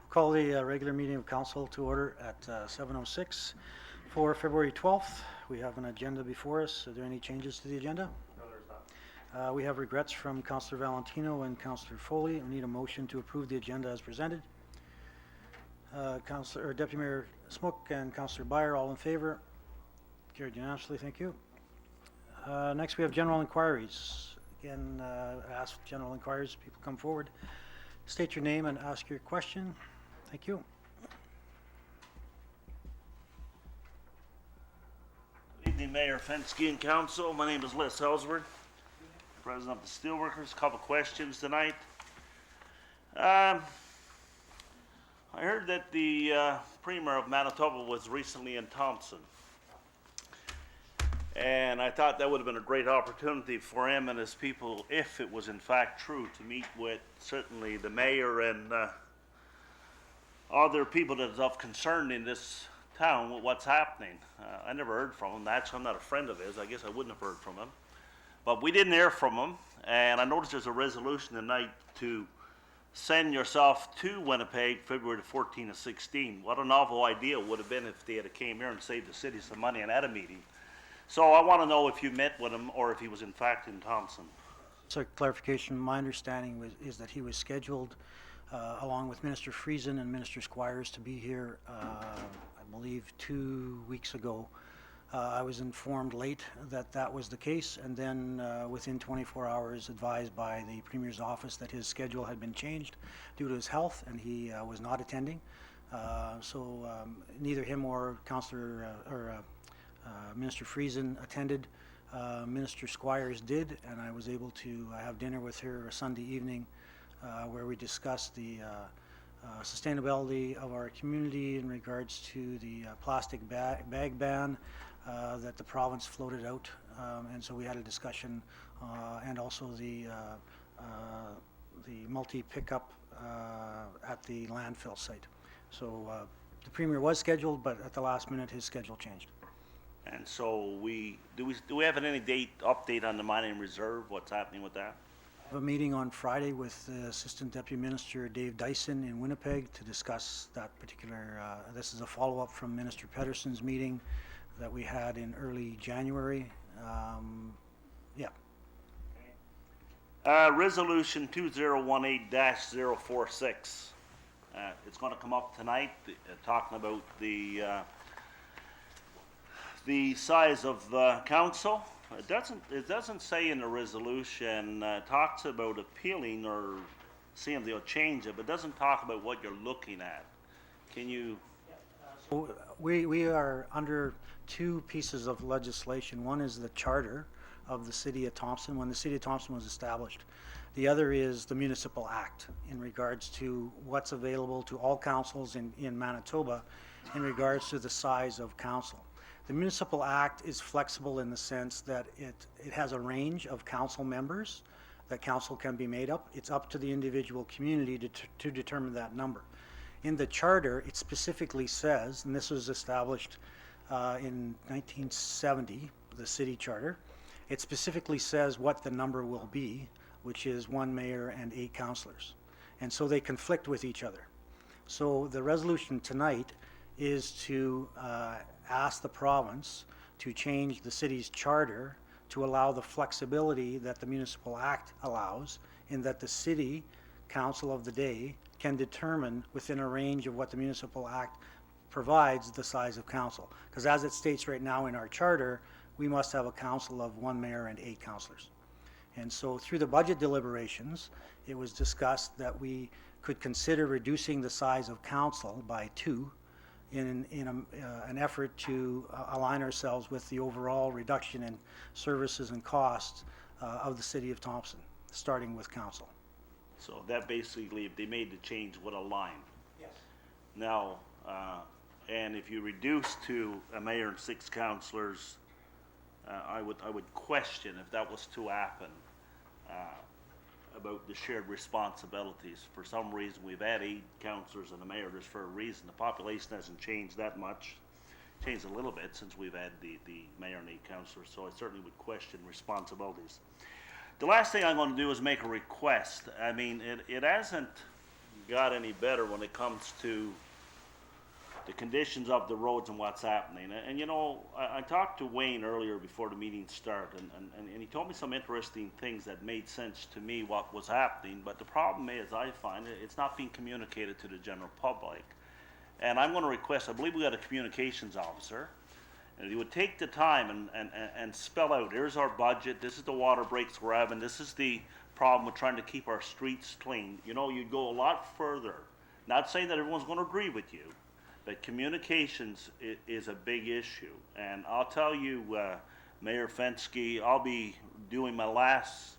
Call the regular meeting of council to order at 7:06 for February 12th. We have an agenda before us. Are there any changes to the agenda? No, there's not. We have regrets from Councillor Valentino and Councillor Foley. We need a motion to approve the agenda as presented. Deputy Mayor Smook and Councillor Beyer, all in favor? Carried unanimously, thank you. Next we have general inquiries. Again, ask general inquiries, people come forward. State your name and ask your question. Thank you. Good evening, Mayor Fensky and Council. My name is Les Ellsworth, President of the Steelworkers. A couple questions tonight. I heard that the Premier of Manitoba was recently in Thompson. And I thought that would have been a great opportunity for him and his people, if it was in fact true, to meet with certainly the mayor and other people that is of concern in this town with what's happening. I never heard from him. Actually, I'm not a friend of his. I guess I wouldn't have heard from him. But we didn't hear from him, and I noticed there's a resolution tonight to send yourself to Winnipeg February the 14th or 16. What a novel idea would have been if they had came here and saved the city some money and had a meeting. So I want to know if you met with him or if he was in fact in Thompson. So clarification, my understanding is that he was scheduled along with Minister Friesen and Minister Squires to be here, I believe 2 weeks ago. I was informed late that that was the case, and then within 24 hours advised by the Premier's office that his schedule had been changed due to his health and he was not attending. So neither him or Minister Friesen attended. Minister Squires did, and I was able to have dinner with her Sunday evening where we discussed the sustainability of our community in regards to the plastic bag ban that the province floated out, and so we had a discussion, and also the multi-pickup at the landfill site. So the Premier was scheduled, but at the last minute his schedule changed. And so do we have any update on the mining reserve? What's happening with that? I have a meeting on Friday with the Assistant Deputy Minister Dave Dyson in Winnipeg to discuss that particular. This is a follow-up from Minister Pedersen's meeting that we had in early January. Yeah. Resolution 2018-046. It's going to come up tonight, talking about the size of the council. It doesn't say in the resolution, talks about appealing or seeing they'll change it, but doesn't talk about what you're looking at. Can you? So we are under two pieces of legislation. One is the charter of the City of Thompson, when the City of Thompson was established. The other is the Municipal Act in regards to what's available to all councils in Manitoba in regards to the size of council. The Municipal Act is flexible in the sense that it has a range of council members that council can be made up. It's up to the individual community to determine that number. In the charter, it specifically says, and this was established in 1970, the city charter, it specifically says what the number will be, which is 1 mayor and 8 councillors. And so they conflict with each other. So the resolution tonight is to ask the province to change the city's charter to allow the flexibility that the Municipal Act allows, in that the city council of the day can determine within a range of what the Municipal Act provides the size of council. Because as it states right now in our charter, we must have a council of 1 mayor and 8 councillors. And so through the budget deliberations, it was discussed that we could consider reducing the size of council by 2 in an effort to align ourselves with the overall reduction in services and costs of the City of Thompson, starting with council. So that basically, if they made the change, would align. Yes. Now, and if you reduce to a mayor and 6 councillors, I would question if that was to happen about the shared responsibilities. For some reason, we've had 8 councillors and a mayor just for a reason. The population hasn't changed that much. Changed a little bit since we've had the mayor and 8 councillors, so I certainly would question responsibilities. The last thing I'm going to do is make a request. I mean, it hasn't got any better when it comes to the conditions of the roads and what's happening. And you know, I talked to Wayne earlier before the meeting started, and he told me some interesting things that made sense to me what was happening. But the problem is, I find it's not being communicated to the general public. And I'm going to request, I believe we got a communications officer, and he would take the time and spell out, here's our budget, this is the water breaks we're having, this is the problem with trying to keep our streets clean. You know, you'd go a lot further. Not saying that everyone's going to agree with you, but communications is a big issue. And I'll tell you, Mayor Fenske, I'll be doing my last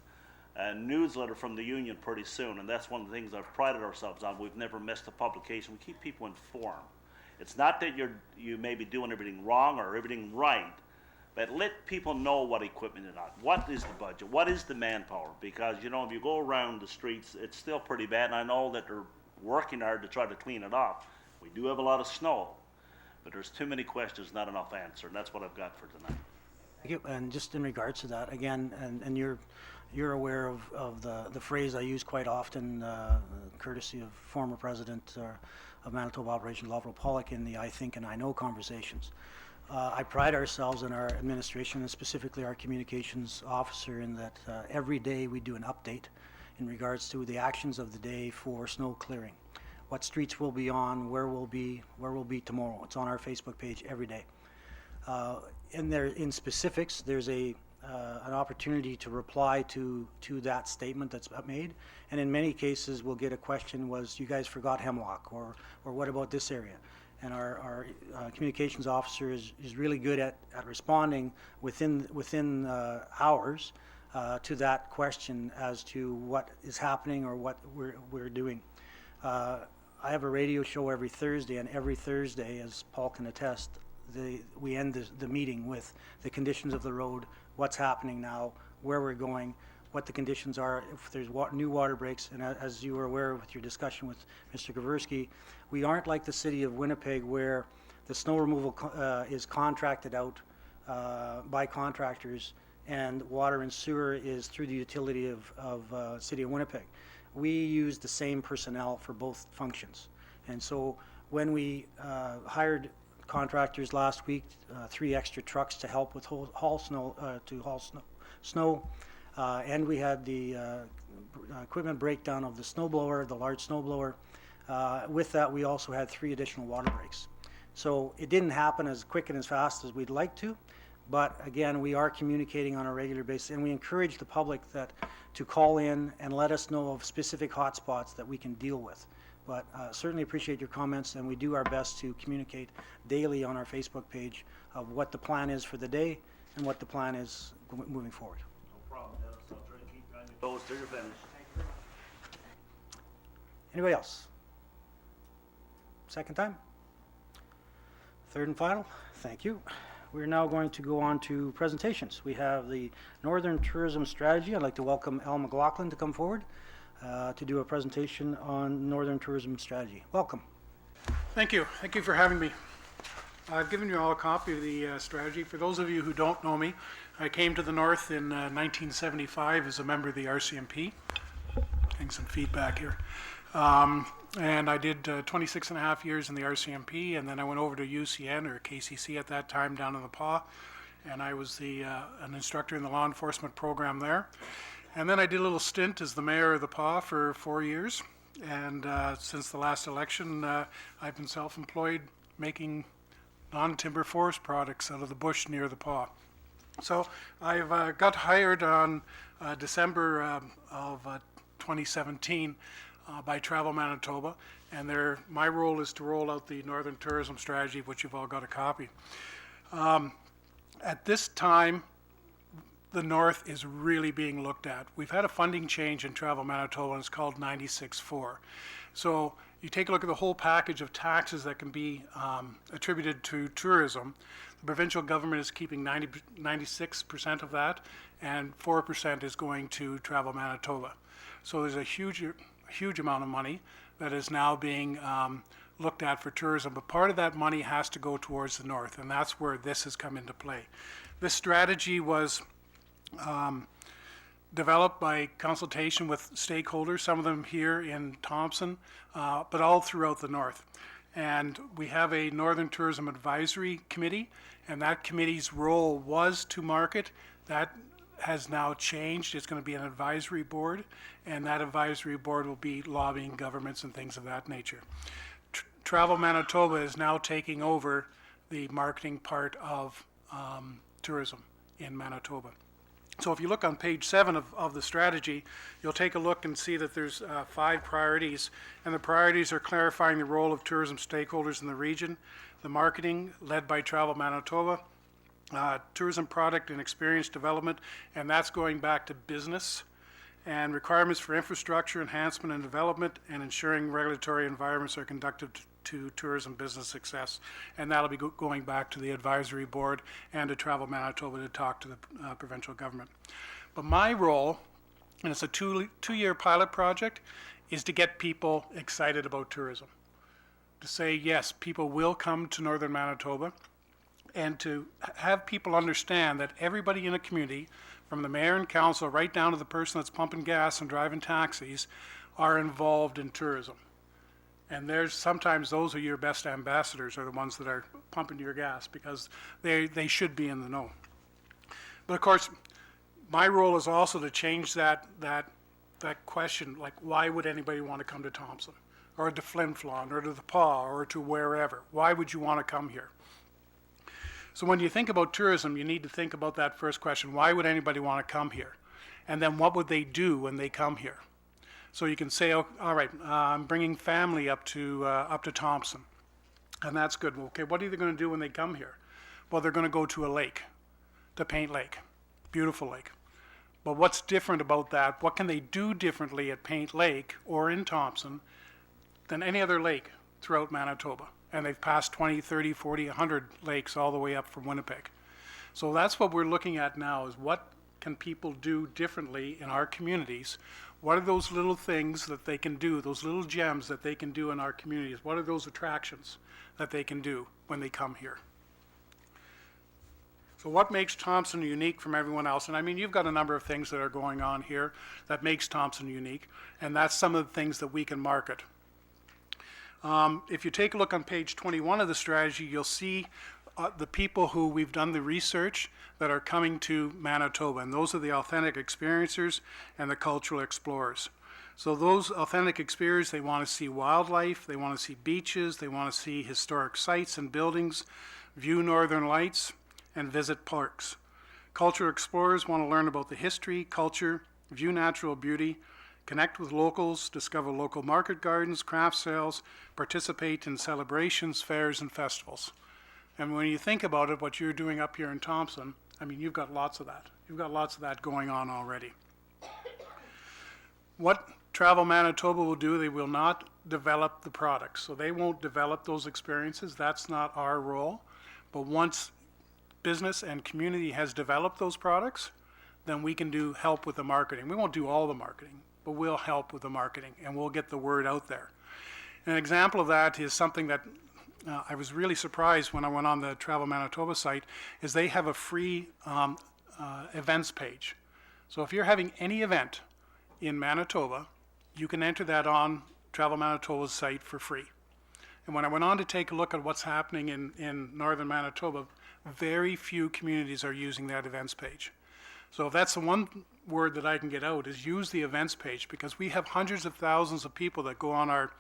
newsletter from the union pretty soon, and that's one of the things I've prided ourselves on. We've never missed a publication. We keep people informed. It's not that you may be doing everything wrong or everything right, but let people know what equipment is on. What is the budget? What is the manpower? Because, you know, if you go around the streets, it's still pretty bad, and I know that they're working hard to try to clean it up. We do have a lot of snow, but there's too many questions, not enough answer, and that's what I've got for tonight. Thank you. And just in regards to that, again, and you're aware of the phrase I use quite often, courtesy of former president of Manitoba Operations Lovell Pollock in the I think and I know conversations. I pride ourselves in our administration, and specifically our communications officer, in that every day we do an update in regards to the actions of the day for snow clearing. What streets we'll be on, where we'll be tomorrow. It's on our Facebook page every day. In specifics, there's an opportunity to reply to that statement that's made, and in many cases we'll get a question, was you guys forgot Hemlock, or what about this area? And our communications officer is really good at responding within hours to that question as to what is happening or what we're doing. I have a radio show every Thursday, and every Thursday, as Paul can attest, we end the meeting with the conditions of the road, what's happening now, where we're going, what the conditions are, if there's new water breaks. And as you were aware with your discussion with Mr. Gaversky, we aren't like the city of Winnipeg, where the snow removal is contracted out by contractors, and water and sewer is through the utility of city of Winnipeg. We use the same personnel for both functions. And so when we hired contractors last week, 3 extra trucks to help with haul snow, and we had the equipment breakdown of the snow blower, the large snow blower. With that, we also had 3 additional water breaks. So it didn't happen as quick and as fast as we'd like to, but again, we are communicating on a regular basis, and we encourage the public to call in and let us know of specific hotspots that we can deal with. But certainly appreciate your comments, and we do our best to communicate daily on our Facebook page of what the plan is for the day and what the plan is moving forward. No problem, Dennis. I'll try to keep you on your toes till you're finished. Anybody else? Second time? Third and final? Thank you. We're now going to go on to presentations. We have the Northern Tourism Strategy. I'd like to welcome Al McLaughlin to come forward to do a presentation on Northern Tourism Strategy. Welcome. Thank you. Thank you for having me. I've given you all a copy of the strategy. For those of you who don't know me, I came to the North in 1975 as a member of the RCMP. Getting some feedback here. And I did 26 and a half years in the RCMP, and then I went over to UCN, or KCC at that time, down in the PAW, and I was an instructor in the law enforcement program there. And then I did a little stint as the mayor of the PAW for 4 years, and since the last election, I've been self-employed making non-timber forest products out of the bush near the PAW. So I've got hired on December of 2017 by Travel Manitoba, and my role is to roll out the Northern Tourism Strategy, which you've all got a copy. At this time, the North is really being looked at. We've had a funding change in Travel Manitoba, and it's called 96-4. So you take a look at the whole package of taxes that can be attributed to tourism. The provincial government is keeping 96% of that, and 4% is going to Travel Manitoba. So there's a huge amount of money that is now being looked at for tourism, but part of that money has to go towards the North, and that's where this has come into play. This strategy was developed by consultation with stakeholders, some of them here in Thompson, but all throughout the north. And we have a Northern Tourism Advisory Committee, and that committee's role was to market. That has now changed. It's going to be an advisory board, and that advisory board will be lobbying governments and things of that nature. Travel Manitoba is now taking over the marketing part of tourism in Manitoba. So if you look on page 7 of the strategy, you'll take a look and see that there's 5 priorities, and the priorities are clarifying the role of tourism stakeholders in the region, the marketing led by Travel Manitoba, tourism product and experience development, and that's going back to business, and requirements for infrastructure enhancement and development, and ensuring regulatory environments are conducive to tourism business success. And that'll be going back to the advisory board and to Travel Manitoba to talk to the provincial government. But my role, and it's a two-year pilot project, is to get people excited about tourism. To say, yes, people will come to Northern Manitoba, and to have people understand that everybody in a community, from the mayor and council right down to the person that's pumping gas and driving taxis, are involved in tourism. And there's sometimes those are your best ambassadors, are the ones that are pumping your gas, because they should be in the know. But of course, my role is also to change that question, like, why would anybody want to come to Thompson, or to Flin Flon, or to the Pas, or to wherever? Why would you want to come here? So when you think about tourism, you need to think about that first question: why would anybody want to come here? And then what would they do when they come here? So you can say, oh, all right, I'm bringing family up to Thompson, and that's good. Well, okay, what are they going to do when they come here? Well, they're going to go to a lake, to Paint Lake, beautiful lake. But what's different about that? What can they do differently at Paint Lake or in Thompson than any other lake throughout Manitoba? And they've passed 20, 30, 40, 100 lakes all the way up from Winnipeg. So that's what we're looking at now, is what can people do differently in our communities? What are those little things that they can do, those little gems that they can do in our communities? What are those attractions that they can do when they come here? So what makes Thompson unique from everyone else? And I mean, you've got a number of things that are going on here that makes Thompson unique, and that's some of the things that we can market. If you take a look on page 21 of the strategy, you'll see the people who we've done the research that are coming to Manitoba, and those are the authentic experiencers and the cultural explorers. So those authentic experiencers, they want to see wildlife, they want to see beaches, they want to see historic sites and buildings, view northern lights, and visit parks. Cultural explorers want to learn about the history, culture, view natural beauty, connect with locals, discover local market gardens, craft sales, participate in celebrations, fairs, and festivals. And when you think about it, what you're doing up here in Thompson, I mean, you've got lots of that. You've got lots of that going on already. What Travel Manitoba will do, they will not develop the products. So they won't develop those experiences. That's not our role. But once business and community has developed those products, then we can help with the marketing. We won't do all the marketing, but we'll help with the marketing, and we'll get the word out there. An example of that is something that I was really surprised when I went on the Travel Manitoba site, is they have a free events page. So if you're having any event in Manitoba, you can enter that on Travel Manitoba's site for free. And when I went on to take a look at what's happening in northern Manitoba, very few communities are using that events page. So if that's the one word that I can get out, is use the events page, because we have hundreds of thousands of people that go on our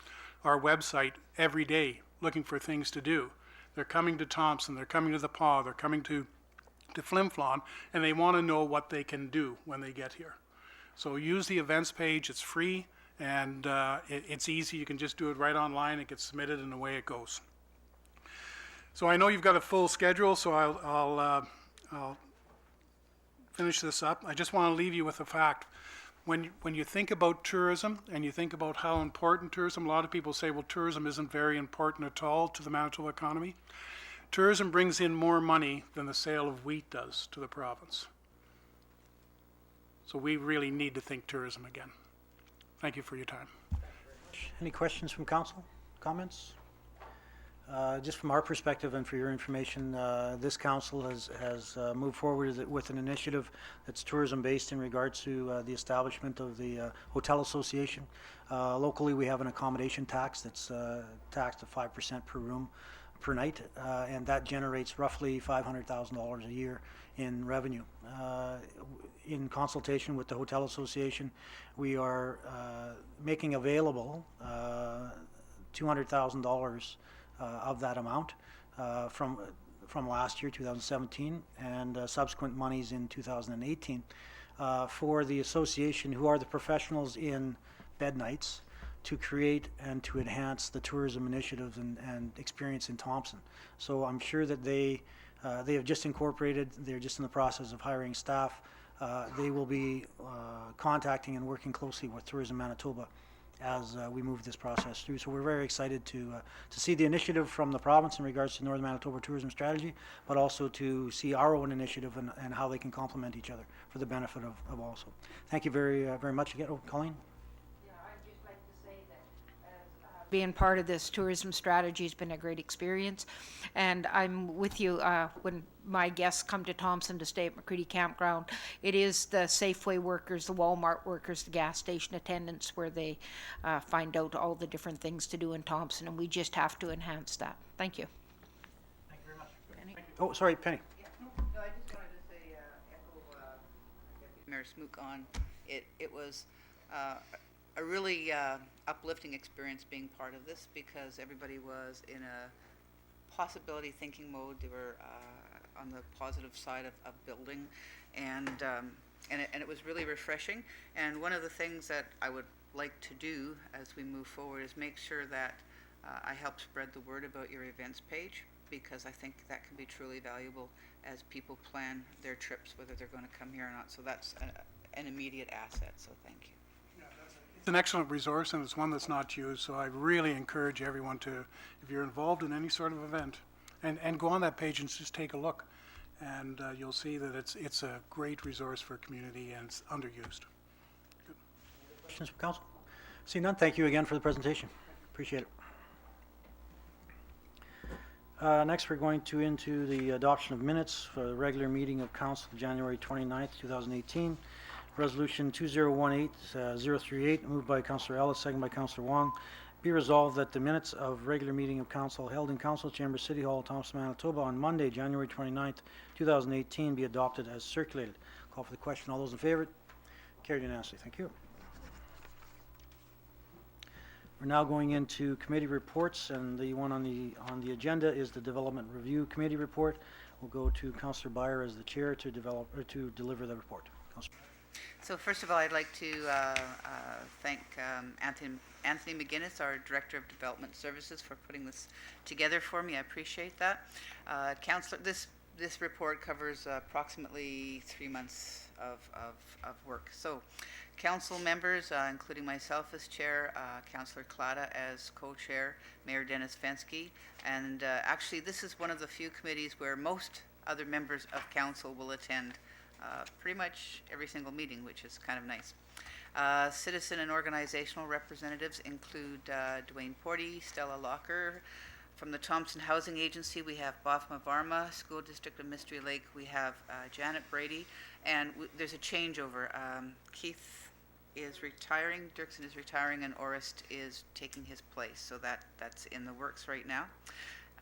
website every day looking for things to do. They're coming to Thompson, they're coming to the Pas, they're coming to Flin Flon, and they want to know what they can do when they get here. So use the events page, it's free, and it's easy. You can just do it right online, it gets submitted, and away it goes. So I know you've got a full schedule, so I'll finish this up. I just want to leave you with the fact, when you think about tourism and you think about how important tourism, a lot of people say, well, tourism isn't very important at all to the Manitoba economy. Tourism brings in more money than the sale of wheat does to the province. So we really need to think tourism again. Thank you for your time. Any questions from council? Comments? Just from our perspective and for your information, this council has moved forward with an initiative that's tourism-based in regards to the establishment of the Hotel Association. Locally, we have an accommodation tax that's taxed at 5% per room per night, and that generates roughly $500,000 a year in revenue. In consultation with the Hotel Association, we are making available $200,000 of that amount from last year, 2017, and subsequent monies in 2018 for the association, who are the professionals in bed nights, to create and to enhance the tourism initiatives and experience in Thompson. So I'm sure that they have just incorporated. They're just in the process of hiring staff. They will be contacting and working closely with Tourism Manitoba as we move this process through. So we're very excited to see the initiative from the province in regards to Northern Manitoba Tourism Strategy, but also to see our own initiative and how they can complement each other for the benefit of all. So thank you very much again. Oh, Colleen? Yeah, I'd just like to say that being part of this tourism strategy has been a great experience. And I'm with you when my guests come to Thompson to stay at McCready Campground. It is the Safeway workers, the Walmart workers, the gas station attendants where they find out all the different things to do in Thompson, and we just have to enhance that. Thank you. Thank you very much. Penny? Oh, sorry, Penny. No, I just wanted to say, echo Deputy Mayor Smook on, it was a really uplifting experience being part of this, because everybody was in a possibility thinking mode. They were on the positive side of building, and it was really refreshing. And one of the things that I would like to do as we move forward is make sure that I help spread the word about your events page, because I think that can be truly valuable as people plan their trips, whether they're going to come here or not. So that's an immediate asset, so thank you. It's an excellent resource, and it's one that's not used, so I really encourage everyone to, if you're involved in any sort of event, and go on that page and just take a look, and you'll see that it's a great resource for community, and it's underused. Questions from council? See none, thank you again for the presentation. Appreciate it. Next, we're going into the adoption of minutes for the regular meeting of council, January 29th, 2018. Resolution 2018-038, moved by Councillor Ellis, second by Councillor Wong. Be resolved that the minutes of regular meeting of council held in Council Chamber, City Hall, Thompson, Manitoba on Monday, January 29th, 2018 be adopted as circulated. Call for the question. All those in favor? Carried unanimously. Thank you. We're now going into committee reports, and the one on the agenda is the Development Review Committee report. We'll go to Councillor Beyer as the chair to deliver the report. Councillor. So first of all, I'd like to thank Anthony McGuinness, our Director of Development Services, for putting this together for me. I appreciate that. Councillor, this report covers approximately 3 months of work. So council members, including myself as chair, Councillor Clada as co-chair, Mayor Dennis Fensky, and actually this is one of the few committees where most other members of council will attend pretty much every single meeting, which is kind of nice. Citizen and organizational representatives include Dwayne Porty, Stella Locker. From the Thompson Housing Agency, we have Bafma Varma. School District of Mystery Lake, we have Janet Brady. And there's a changeover. Keith is retiring, Dirksen is retiring, and Orest is taking his place. So that's in the works right now.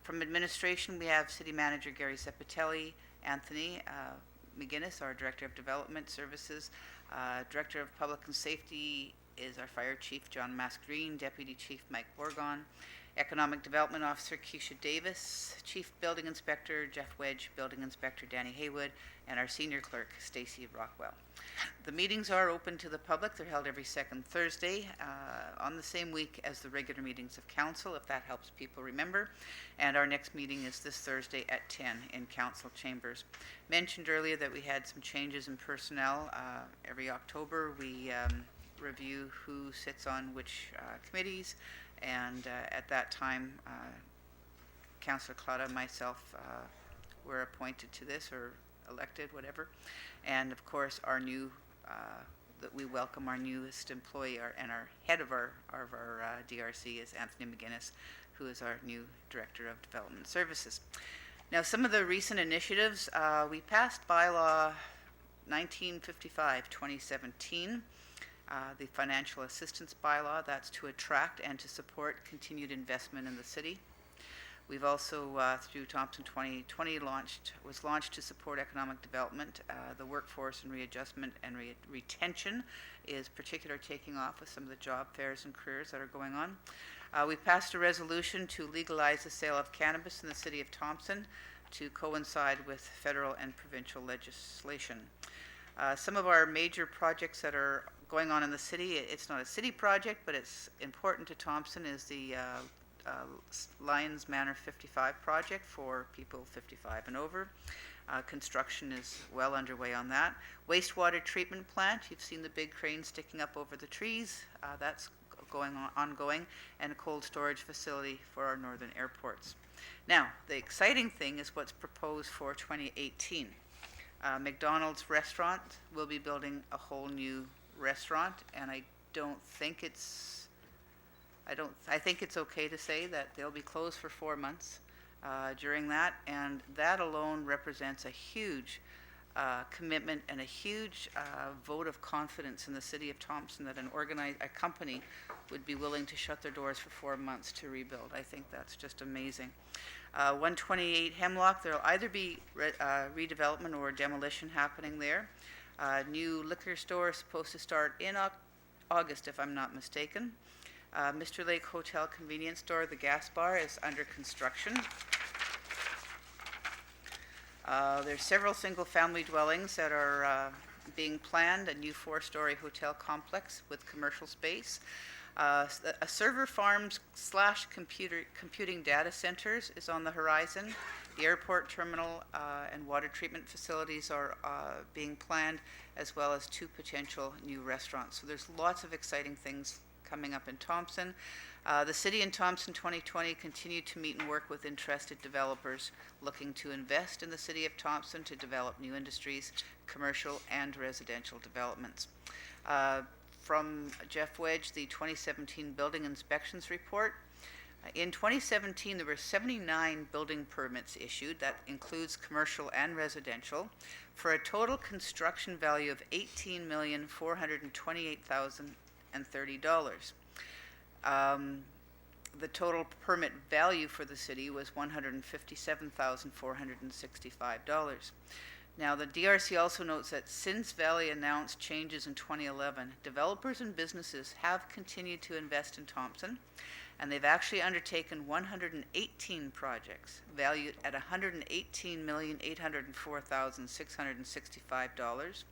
From administration, we have City Manager Gary Sepitelli, Anthony McGuinness, our Director of Development Services. Director of Public and Safety is our Fire Chief, John Mascarene, Deputy Chief Mike Borgon, Economic Development Officer Keisha Davis, Chief Building Inspector Jeff Wedge, Building Inspector Danny Haywood, and our Senior Clerk Stacy Rockwell. The meetings are open to the public. They're held every second Thursday on the same week as the regular meetings of council, if that helps people remember. And our next meeting is this Thursday at 10 in council chambers. Mentioned earlier that we had some changes in personnel. Every October we review who sits on which committees, and at that time Councillor Claudia and myself were appointed to this, or elected, whatever. And of course our new that we welcome our newest employee, and our head of our DRC is Anthony McGuinness, who is our new Director of Development Services. Now, some of the recent initiatives, we passed bylaw 1955-2017, the financial assistance bylaw. That's to attract and to support continued investment in the city. We've also, through Thompson 2020, was launched to support economic development. The workforce and readjustment and retention is particularly taking off with some of the job fairs and careers that are going on. We passed a resolution to legalize the sale of cannabis in the city of Thompson to coincide with federal and provincial legislation. Some of our major projects that are going on in the city, it's not a city project, but it's important to Thompson, is the Lions Manor 55 project for people 55 and over. Construction is well underway on that. Wastewater treatment plant, you've seen the big crane sticking up over the trees. That's ongoing, and a cold storage facility for our northern airports. Now, the exciting thing is what's proposed for 2018. McDonald's restaurant will be building a whole new restaurant, and I think it's okay to say that they'll be closed for 4 months during that, and that alone represents a huge commitment and a huge vote of confidence in the city of Thompson that a company would be willing to shut their doors for 4 months to rebuild. I think that's just amazing. 128 Hemlock, there'll either be redevelopment or demolition happening there. New liquor store is supposed to start in August, if I'm not mistaken. Mr. Lake Hotel Convenience Store, the gas bar, is under construction. There's several single-family dwellings that are being planned, a new 4-story hotel complex with commercial space. A server farms / computing data centers is on the horizon. The airport terminal and water treatment facilities are being planned, as well as 2 potential new restaurants. So there's lots of exciting things coming up in Thompson. The city in Thompson 2020 continued to meet and work with interested developers looking to invest in the city of Thompson to develop new industries, commercial and residential developments. From Jeff Wedge, the 2017 Building Inspections Report. In 2017, there were 79 building permits issued. That includes commercial and residential, for a total construction value of $18,428,030. The total permit value for the city was $157,465. Now, the DRC also notes that since Valley announced changes in 2011, developers and businesses have continued to invest in Thompson, and they've actually undertaken 118 projects valued at $118,804,665.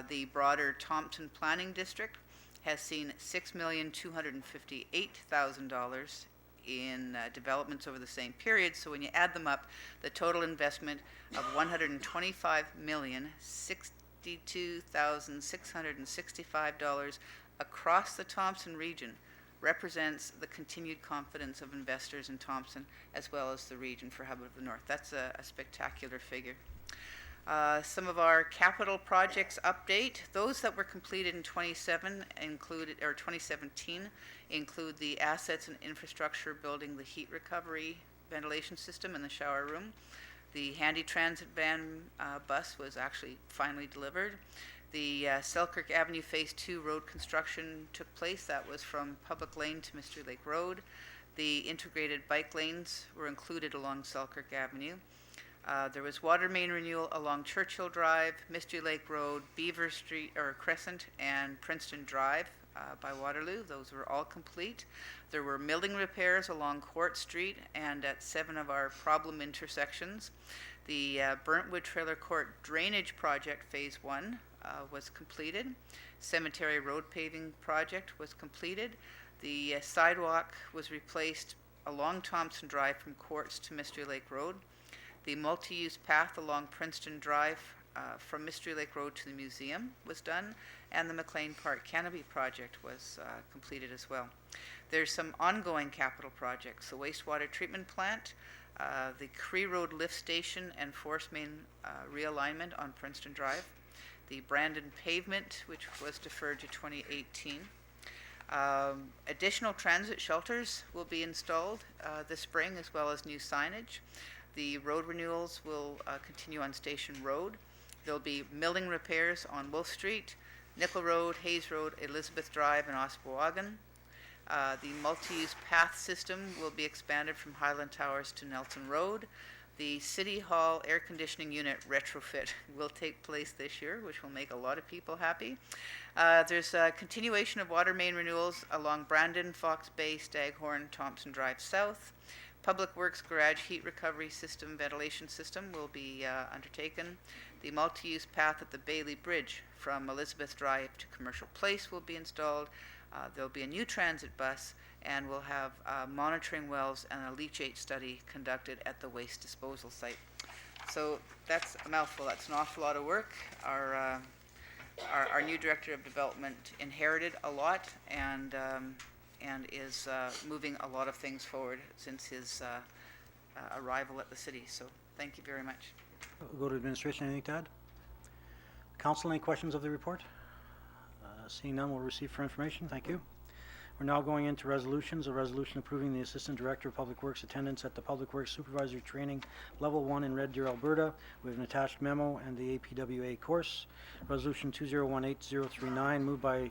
The broader Thompson Planning District has seen $6,258,000 in developments over the same period. So when you add them up, the total investment of $125,062,665 across the Thompson region represents the continued confidence of investors in Thompson, as well as the region for Hub of the North. That's a spectacular figure. Some of our capital projects update. Those that were completed in 2017 include the assets and infrastructure building the heat recovery ventilation system in the shower room. The handy transit van bus was actually finally delivered. The Selkirk Avenue Phase 2 road construction took place. That was from Public Lane to Mystery Lake Road. The integrated bike lanes were included along Selkirk Avenue. There was water main renewal along Churchill Drive, Mystery Lake Road, Beaver Street or Crescent, and Princeton Drive by Waterloo. Those were all complete. There were milling repairs along Court Street and at 7 of our problem intersections. The Burntwood Trailer Court drainage project Phase 1 was completed. Cemetery road paving project was completed. The sidewalk was replaced along Thompson Drive from Courts to Mystery Lake Road. The multi-use path along Princeton Drive from Mystery Lake Road to the museum was done, and the McLean Park Canopy project was completed as well. There's some ongoing capital projects: the wastewater treatment plant, the Cree Road lift station and force main realignment on Princeton Drive, the Brandon pavement, which was deferred to 2018. Additional transit shelters will be installed this spring, as well as new signage. The road renewals will continue on Station Road. There'll be milling repairs on Wolf Street, Nickel Road, Hayes Road, Elizabeth Drive, and Ospowagan. The multi-use path system will be expanded from Highland Towers to Nelson Road. The City Hall air conditioning unit retrofit will take place this year, which will make a lot of people happy. There's a continuation of water main renewals along Brandon, Fox Bay, Staghorn, Thompson Drive South. Public Works Garage heat recovery system, ventilation system will be undertaken. The multi-use path at the Bailey Bridge from Elizabeth Drive to Commercial Place will be installed. There'll be a new transit bus, and we'll have monitoring wells and a leachate study conducted at the waste disposal site. So that's a mouthful. That's an awful lot of work. Our new Director of Development inherited a lot and is moving a lot of things forward since his arrival at the city. So thank you very much. We'll go to administration. Anything to add? Council, any questions of the report? Seeing none, we'll receive for information. Thank you. We're now going into resolutions. A resolution approving the Assistant Director of Public Works attendance at the Public Works Supervisory Training Level 1 in Red Deer, Alberta. We have an attached memo and the APWA course. Resolution 2018-039, moved by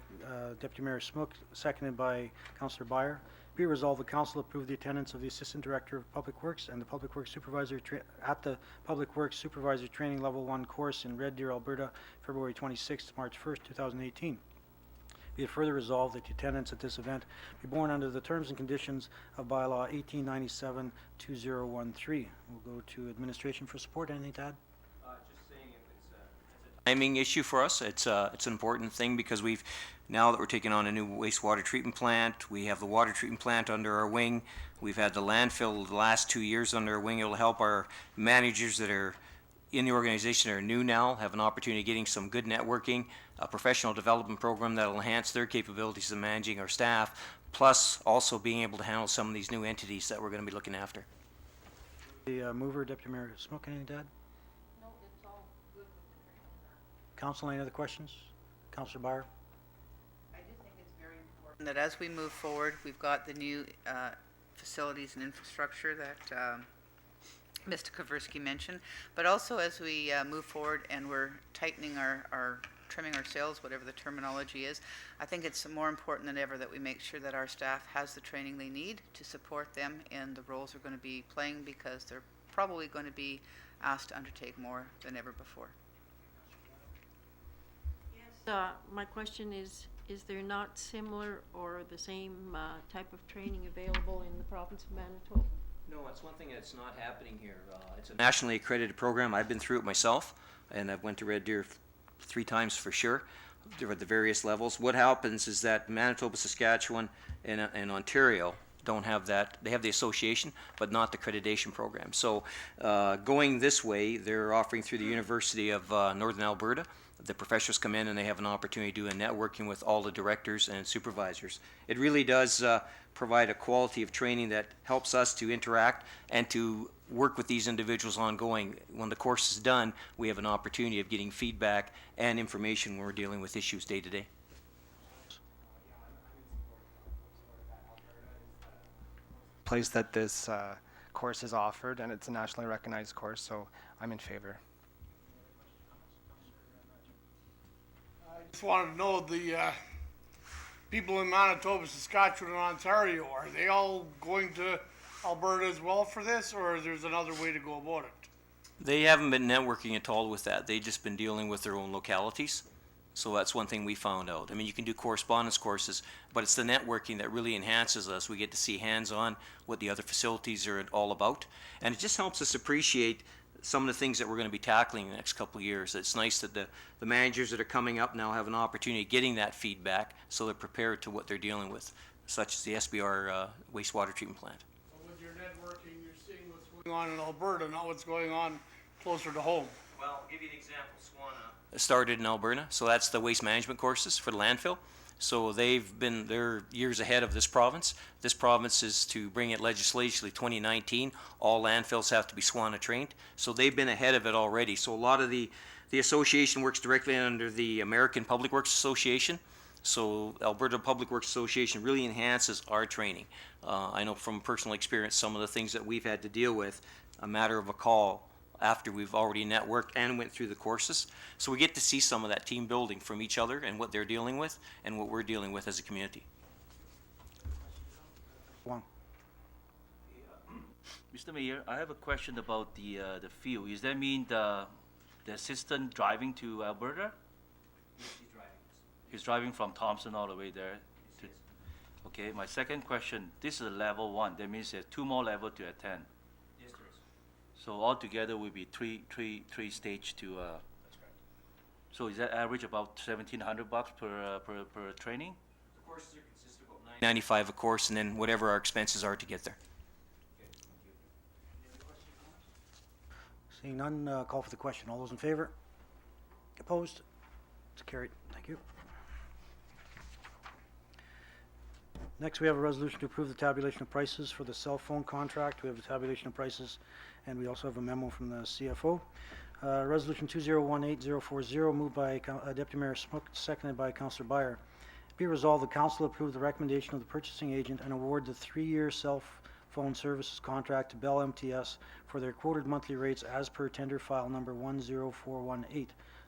Deputy Mayor Smook, seconded by Councillor Byer. Be it resolved, the Council approve the attendance of the Assistant Director of Public Works and the Public Works Supervisor at the Public Works Supervisory Training Level 1 course in Red Deer, Alberta, February 26th to March 1st, 2018. Be it further resolved that the attendance at this event be borne under the terms and conditions of Bylaw 1897-2013. We'll go to administration for support. Anything to add? Just saying it's a timing issue for us. It's an important thing because now that we're taking on a new wastewater treatment plant, we have the water treatment plant under our wing. We've had the landfill the last 2 years under our wing. It'll help our managers that are in the organization that are new now have an opportunity of getting some good networking, a professional development program that will enhance their capabilities of managing our staff, plus also being able to handle some of these new entities that we're going to be looking after. The mover, Deputy Mayor Smook, anything to add? No, it's all good with the Council, any other questions? Councillor Byer? I do think it's very important that as we move forward, we've got the new facilities and infrastructure that Mr. Kaversky mentioned, but also as we move forward and we're tightening trimming our sails, whatever the terminology is, I think it's more important than ever that we make sure that our staff has the training they need to support them in the roles they're going to be playing, because they're probably going to be asked to undertake more than ever before. My question is there not similar or the same type of training available in the province of Manitoba? No, it's one thing that's not happening here. It's a nationally accredited program. I've been through it myself, and I've went to Red Deer 3 times for sure. There are the various levels. What happens is that Manitoba, Saskatchewan, and Ontario don't have that. They have the association, but not the accreditation program. So going this way, they're offering through the University of Northern Alberta. The professors come in and they have an opportunity to do a networking with all the directors and supervisors. It really does provide a quality of training that helps us to interact and to work with these individuals ongoing. When the course is done, we have an opportunity of getting feedback and information when we're dealing with issues day to day. Place that this course is offered, and it's a nationally recognized course, so I'm in favor. Just wanted to know the people in Manitoba, Saskatchewan, and Ontario, are they all going to Alberta as well for this, or is there another way to go about it? They haven't been networking at all with that. They've just been dealing with their own localities. So that's one thing we found out. I mean, you can do correspondence courses, but it's the networking that really enhances us. We get to see hands-on what the other facilities are all about. And it just helps us appreciate some of the things that we're going to be tackling in the next couple of years. It's nice that the managers that are coming up now have an opportunity of getting that feedback so they're prepared to what they're dealing with, such as the SBR wastewater treatment plant. So with your networking, you're seeing what's going on in Alberta, not what's going on closer to home. Well, I'll give you an example. Swana started in Alberta, so that's the waste management courses for the landfill. So they're years ahead of this province. This province is to bring it legislatively 2019. All landfills have to be SWANA trained. So they've been ahead of it already. So a lot of the The association works directly under the American Public Works Association. So Alberta Public Works Association really enhances our training. I know from personal experience, some of the things that we've had to deal with, a matter of a call after we've already networked and went through the courses. So we get to see some of that team building from each other and what they're dealing with and what we're dealing with as a community. Wong. Mr. Mayor, I have a question about the field. Does that mean the assistant driving to Alberta? He's driving from Thompson all the way there. Okay, my second question, this is a level 1. That means there's 2 more levels to attend. Yes, there is. So altogether will be three stage to. That's correct. So is that average about $1,700 per training? The courses are consistent about $9.95 a course, and then whatever our expenses are to get there. Seeing none, call for the question. All those in favor? Opposed? It's carried. Thank you. Next, we have a resolution to approve the tabulation of prices for the cell phone contract. We have the tabulation of prices, and we also have a memo from the CFO. Resolution 2018040, moved by Deputy Mayor Smook, seconded by Councillor Byer. Be resolved, the council approve the recommendation of the purchasing agent and award the 3-year cell phone services contract to Bell MTS for their quoted monthly rates as per tender file number 10418.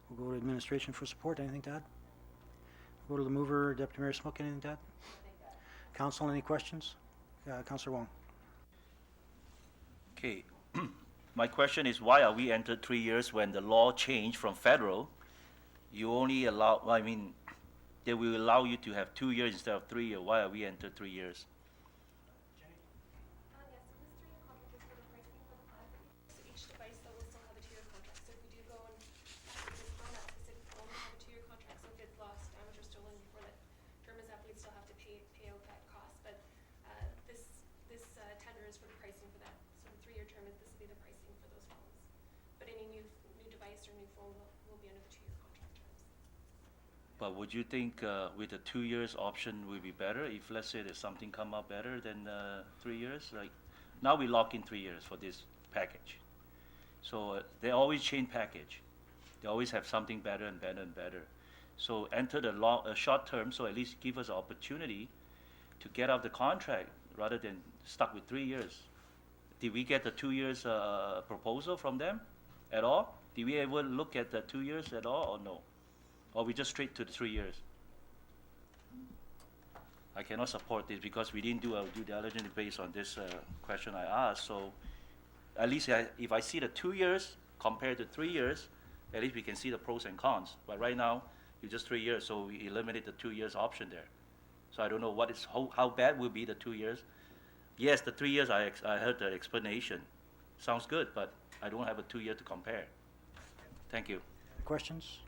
We'll go to administration for support. Anything to add? Go to the mover, Deputy Mayor Smook. Anything to add? Council, any questions? Councillor Wong. Okay. My question is, why are we entered 3 years when the law changed from federal? You only allow, I mean, they will allow you to have 2 years instead of 3 years. Why are we entered 3 years? So each device though will still have a 2-year contract. So if we do go and activate this phone, that specific phone will have a 2-year contract. So if it's lost, damaged, or stolen before that term is up, we'd still have to pay out that cost. But this tender is for the pricing for that. So the 3-year term, this will be the pricing for those phones. But any new device or new phone will be under the 2-year contract terms. But would you think with the 2 years option will be better if, let's say, there's something come up better than 3 years? Like now we lock in 3 years for this package. So they always change package. They always have something better and better and better. So enter the short term, so at least give us an opportunity to get out the contract rather than stuck with 3 years. Did we get the 2 years proposal from them at all? Did we ever look at the 2 years at all or no? Or we just straight to the 3 years? I cannot support this because we didn't do our due diligence based on this question I asked. So at least if I see the 2 years compared to 3 years, at least we can see the pros and cons. But right now, it's just 3 years, so we eliminate the 2 years option there. So I don't know how bad will be the 2 years. Yes, the 3 years, I heard the explanation. Sounds good, but I don't have a 2 year to compare. Thank you. Questions?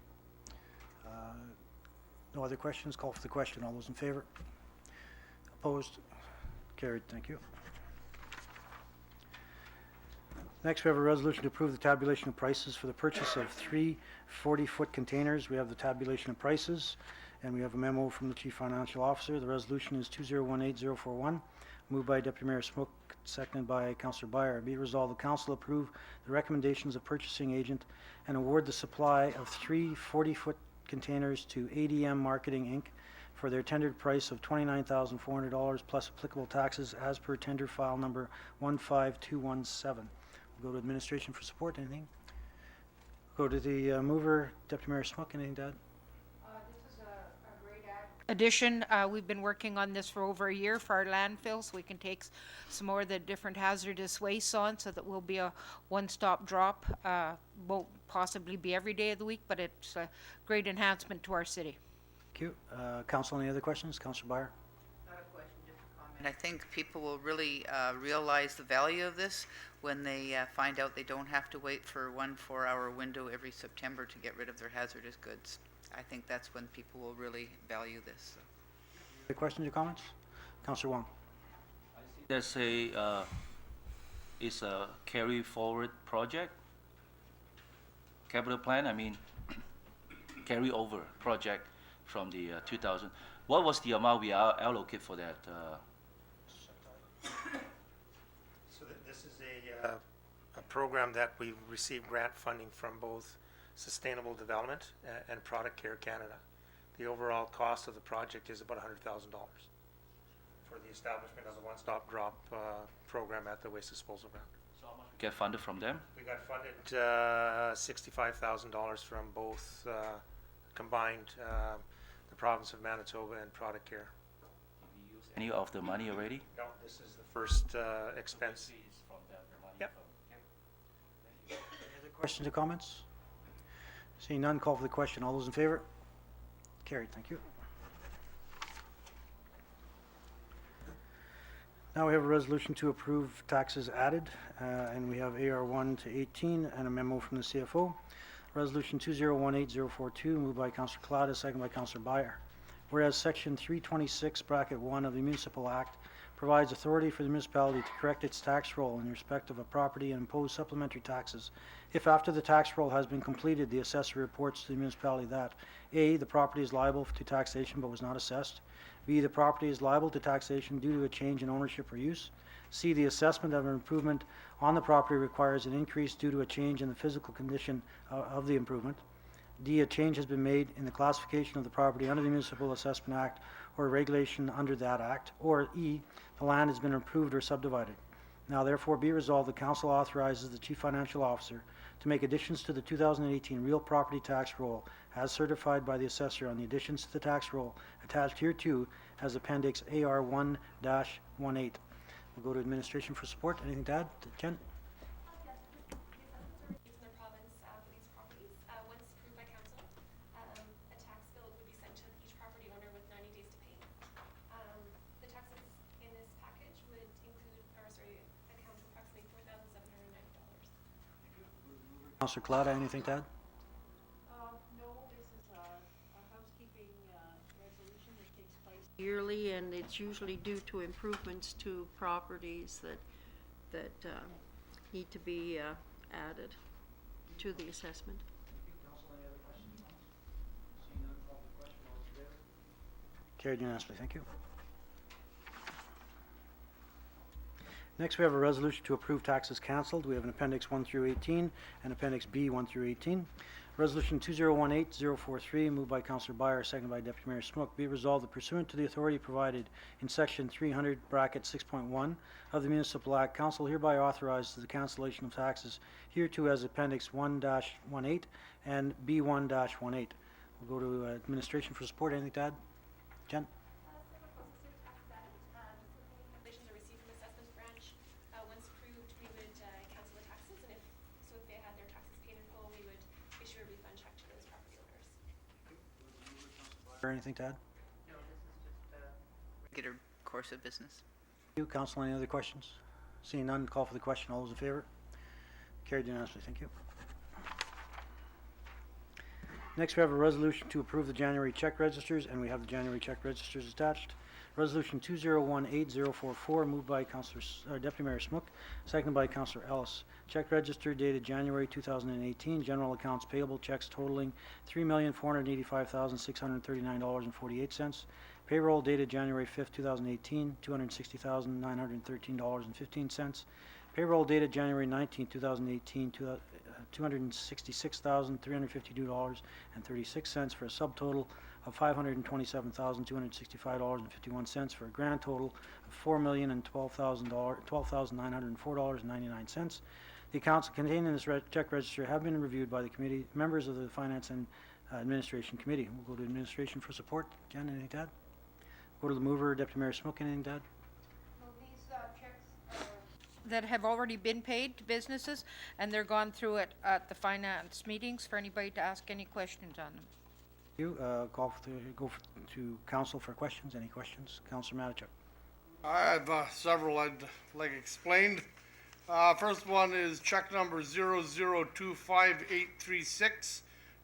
No other questions? Call for the question. All those in favor? Opposed? Carried. Thank you. Next, we have a resolution to approve the tabulation of prices for the purchase of 3 40-foot containers. We have the tabulation of prices, and we have a memo from the Chief Financial Officer. The resolution is 2018041, moved by Deputy Mayor Smook, seconded by Councillor Byer. Be it resolved, the Council approve the recommendations of purchasing agent and award the supply of 3 40-foot containers to ADM Marketing, Inc. for their tendered price of $29,400 plus applicable taxes as per tender file number 15217. We'll go to administration for support. Anything? Go to the mover, Deputy Mayor Smook. Anything to add? This is a great addition. We've been working on this for over a year for our landfills. We can take some more of the different hazardous wastes on so that we'll be a one-stop drop. Won't possibly be every day of the week, but it's a great enhancement to our city. Thank you. Council, any other questions? Councillor Byer? Not a question, just a comment. And I think people will really realize the value of this when they find out they don't have to wait for 1 4-hour window every September to get rid of their hazardous goods. I think that's when people will really value this. So. Any questions or comments? Councillor Wong. There's it's a carry forward project, capital plan, I mean, carry over project from the 2000. What was the amount we allocate for that? So this is a program that we received grant funding from both Sustainable Development and Product Care Canada. The overall cost of the project is about $100,000 for the establishment of the one-stop drop program at the waste disposal ground. Get funded from them? We got funded $65,000 from both combined, the province of Manitoba and Product Care. Any of the money already? No, this is the first expense. Yep. Any other questions or comments? Seeing none, call for the question. All those in favor? Carried, thank you. Now we have a resolution to approve taxes added, and we have AR 1 to 18 and a memo from the CFO. Resolution 2018042, moved by Councillor Collada, second by Councillor Byer. Whereas Section 326, Bracket 1 of the Municipal Act provides authority for the municipality to correct its tax roll in respect of a property and impose supplementary taxes if after the tax roll has been completed, the assessor reports to the municipality that A, the property is liable to taxation but was not assessed, B, the property is liable to taxation due to a change in ownership or use, C, the assessment of an improvement on the property requires an increase due to a change in the physical condition of the improvement, D, a change has been made in the classification of the property under the Municipal Assessment Act or regulation under that act, or E, the land has been improved or subdivided. Now therefore be resolved, the council authorizes the chief financial officer to make additions to the 2018 real property tax roll as certified by the assessor on the additions to the tax roll attached hereto as Appendix AR 1-18. We'll go to administration for support. Anything to add? Jen? Yes, this is from the province for these properties. Once approved by council, a tax bill would be sent to each property owner with 90 days to pay. The taxes in this package would include, account to approximately $4,790. Councillor Collada, anything to add? No, this is a housekeeping resolution that takes place yearly, and it's usually due to improvements to properties that need to be added to the assessment. Carried unanimously. Thank you. Next, we have a resolution to approve taxes cancelled. We have an Appendix 1 through 18 and Appendix B 1 through 18. Resolution 2018043, moved by Councillor Byer, seconded by Deputy Mayor Smook. Be it resolved that pursuant to the authority provided in Section 300, Bracket 6.1 of the Municipal Act, Council hereby authorizes the cancellation of taxes hereto as Appendix 1-18 and B1-18. We'll go to administration for support. Anything to add? Jen? Calculations are received from assessment branch. Once approved, we would cancel the taxes, and if they had their taxes paid in full, we would issue a refund check to those property owners. Or anything to add? No, this is just a regular course of business. Thank you. Council, any other questions? Seeing none, call for the question. All those in favor? Carried unanimously. Thank you. Next, we have a resolution to approve the January check registers, and we have the January check registers attached. Resolution 2018044, moved by Deputy Mayor Smook, seconded by Councillor Ellis. Check register dated January 2018, general accounts payable checks totaling $3,485,639.48. Payroll dated January 5th, 2018, $260,913.15. Payroll dated January 19th, 2018, $266,352.36 for a subtotal of $527,265.51 for a grand total of $4,012,904.99. The accounts contained in this check register have been reviewed by the committee, members of the Finance and Administration Committee. We'll go to administration for support. Jen, anything to add? Go to the mover, Deputy Mayor Smook, anything to add? That have already been paid to businesses, and they're gone through it at the finance meetings for anybody to ask any questions on them. You to council for questions. Any questions? Councillor Matichuk. I have several I'd like explained. First one is check number 0025836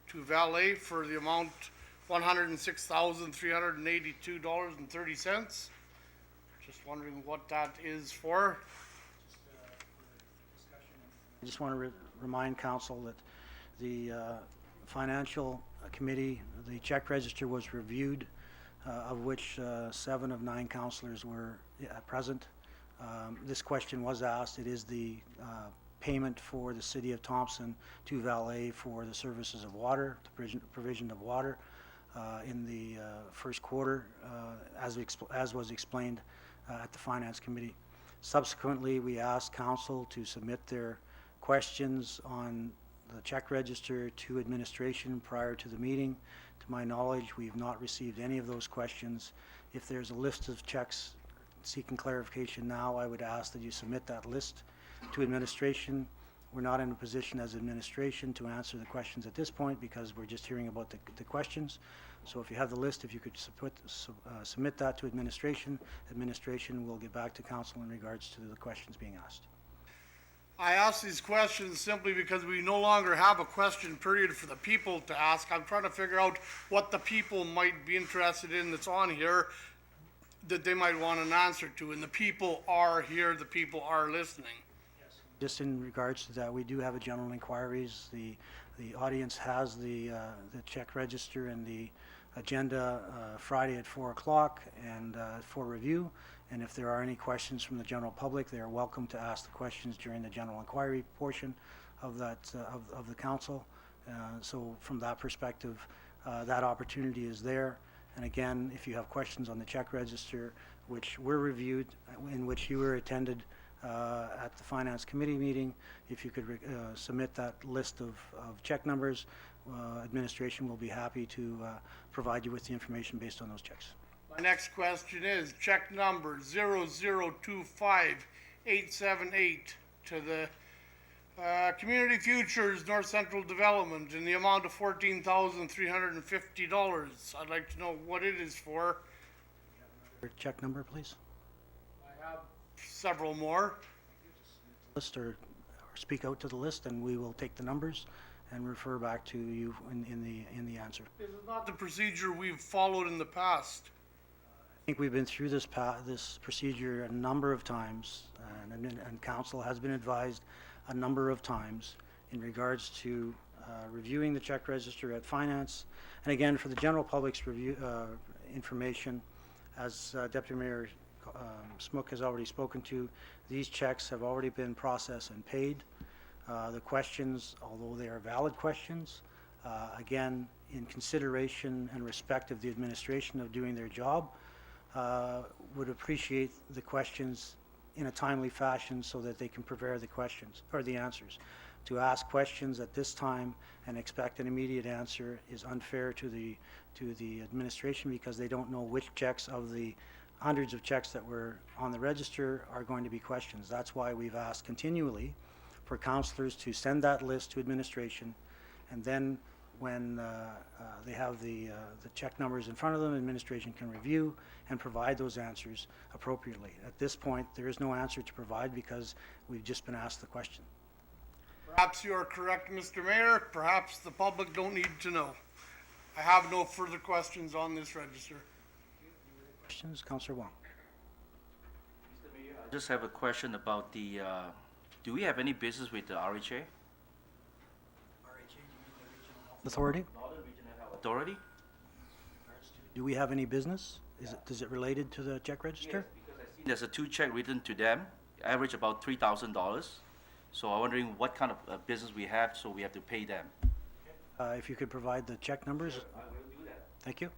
to Valet for the amount $106,382.30. Just wondering what that is for. I just want to remind council that the financial committee, the check register was reviewed, of which 7 of 9 councillors were present. This question was asked. It is the payment for the city of Thompson to Valet for the services of water, the provision of water in the first quarter, as was explained at the Finance Committee. Subsequently, we asked council to submit their questions on the check register to administration prior to the meeting. To my knowledge, we have not received any of those questions. If there's a list of checks seeking clarification now, I would ask that you submit that list to administration. We're not in a position as administration to answer the questions at this point because we're just hearing about the questions. So if you have the list, if you could submit that to administration, administration will get back to council in regards to the questions being asked. I ask these questions simply because we no longer have a question period for the people to ask. I'm trying to figure out what the people might be interested in that's on here that they might want an answer to, and the people are here, the people are listening. Just in regards to that, we do have a general inquiries. The audience has the check register and the agenda Friday at 4 o'clock and for review. And if there are any questions from the general public, they are welcome to ask the questions during the general inquiry portion of that of the council. So from that perspective, that opportunity is there. And again, if you have questions on the check register, which were reviewed, in which you were attended at the Finance Committee meeting, if you could submit that list of check numbers, administration will be happy to provide you with the information based on those checks. My next question is check number 0025878 to the Community Futures North Central Development in the amount of $14,350. I'd like to know what it is for. Your check number, please. I have several more. List or speak out to the list, and we will take the numbers and refer back to you in the answer. This is not the procedure we've followed in the past. I think we've been through this procedure a number of times, and council has been advised a number of times in regards to reviewing the check register at finance. And again, for the general public's review information, as Deputy Mayor Smook has already spoken to, these checks have already been processed and paid. The questions, although they are valid questions, again, in consideration and respect of the administration of doing their job, would appreciate the questions in a timely fashion so that they can prepare the questions or the answers. To ask questions at this time and expect an immediate answer is unfair to the administration because they don't know which checks of the hundreds of checks that were on the register are going to be questions. That's why we've asked continually for councillors to send that list to administration, and then when they have the check numbers in front of them, administration can review and provide those answers appropriately. At this point, there is no answer to provide because we've just been asked the question. Perhaps you are correct, Mr. Mayor. Perhaps the public don't need to know. I have no further questions on this register. Questions, Councillor Wong? I just have a question about the, do we have any business with the RHA? Authority? Northern Regional Health Authority? Do we have any business? Is it related to the check register? Because I see there's a 2 check written to them, average about $3,000. So I'm wondering what kind of business we have, so we have to pay them. If you could provide the check numbers. I will do that. Thank you.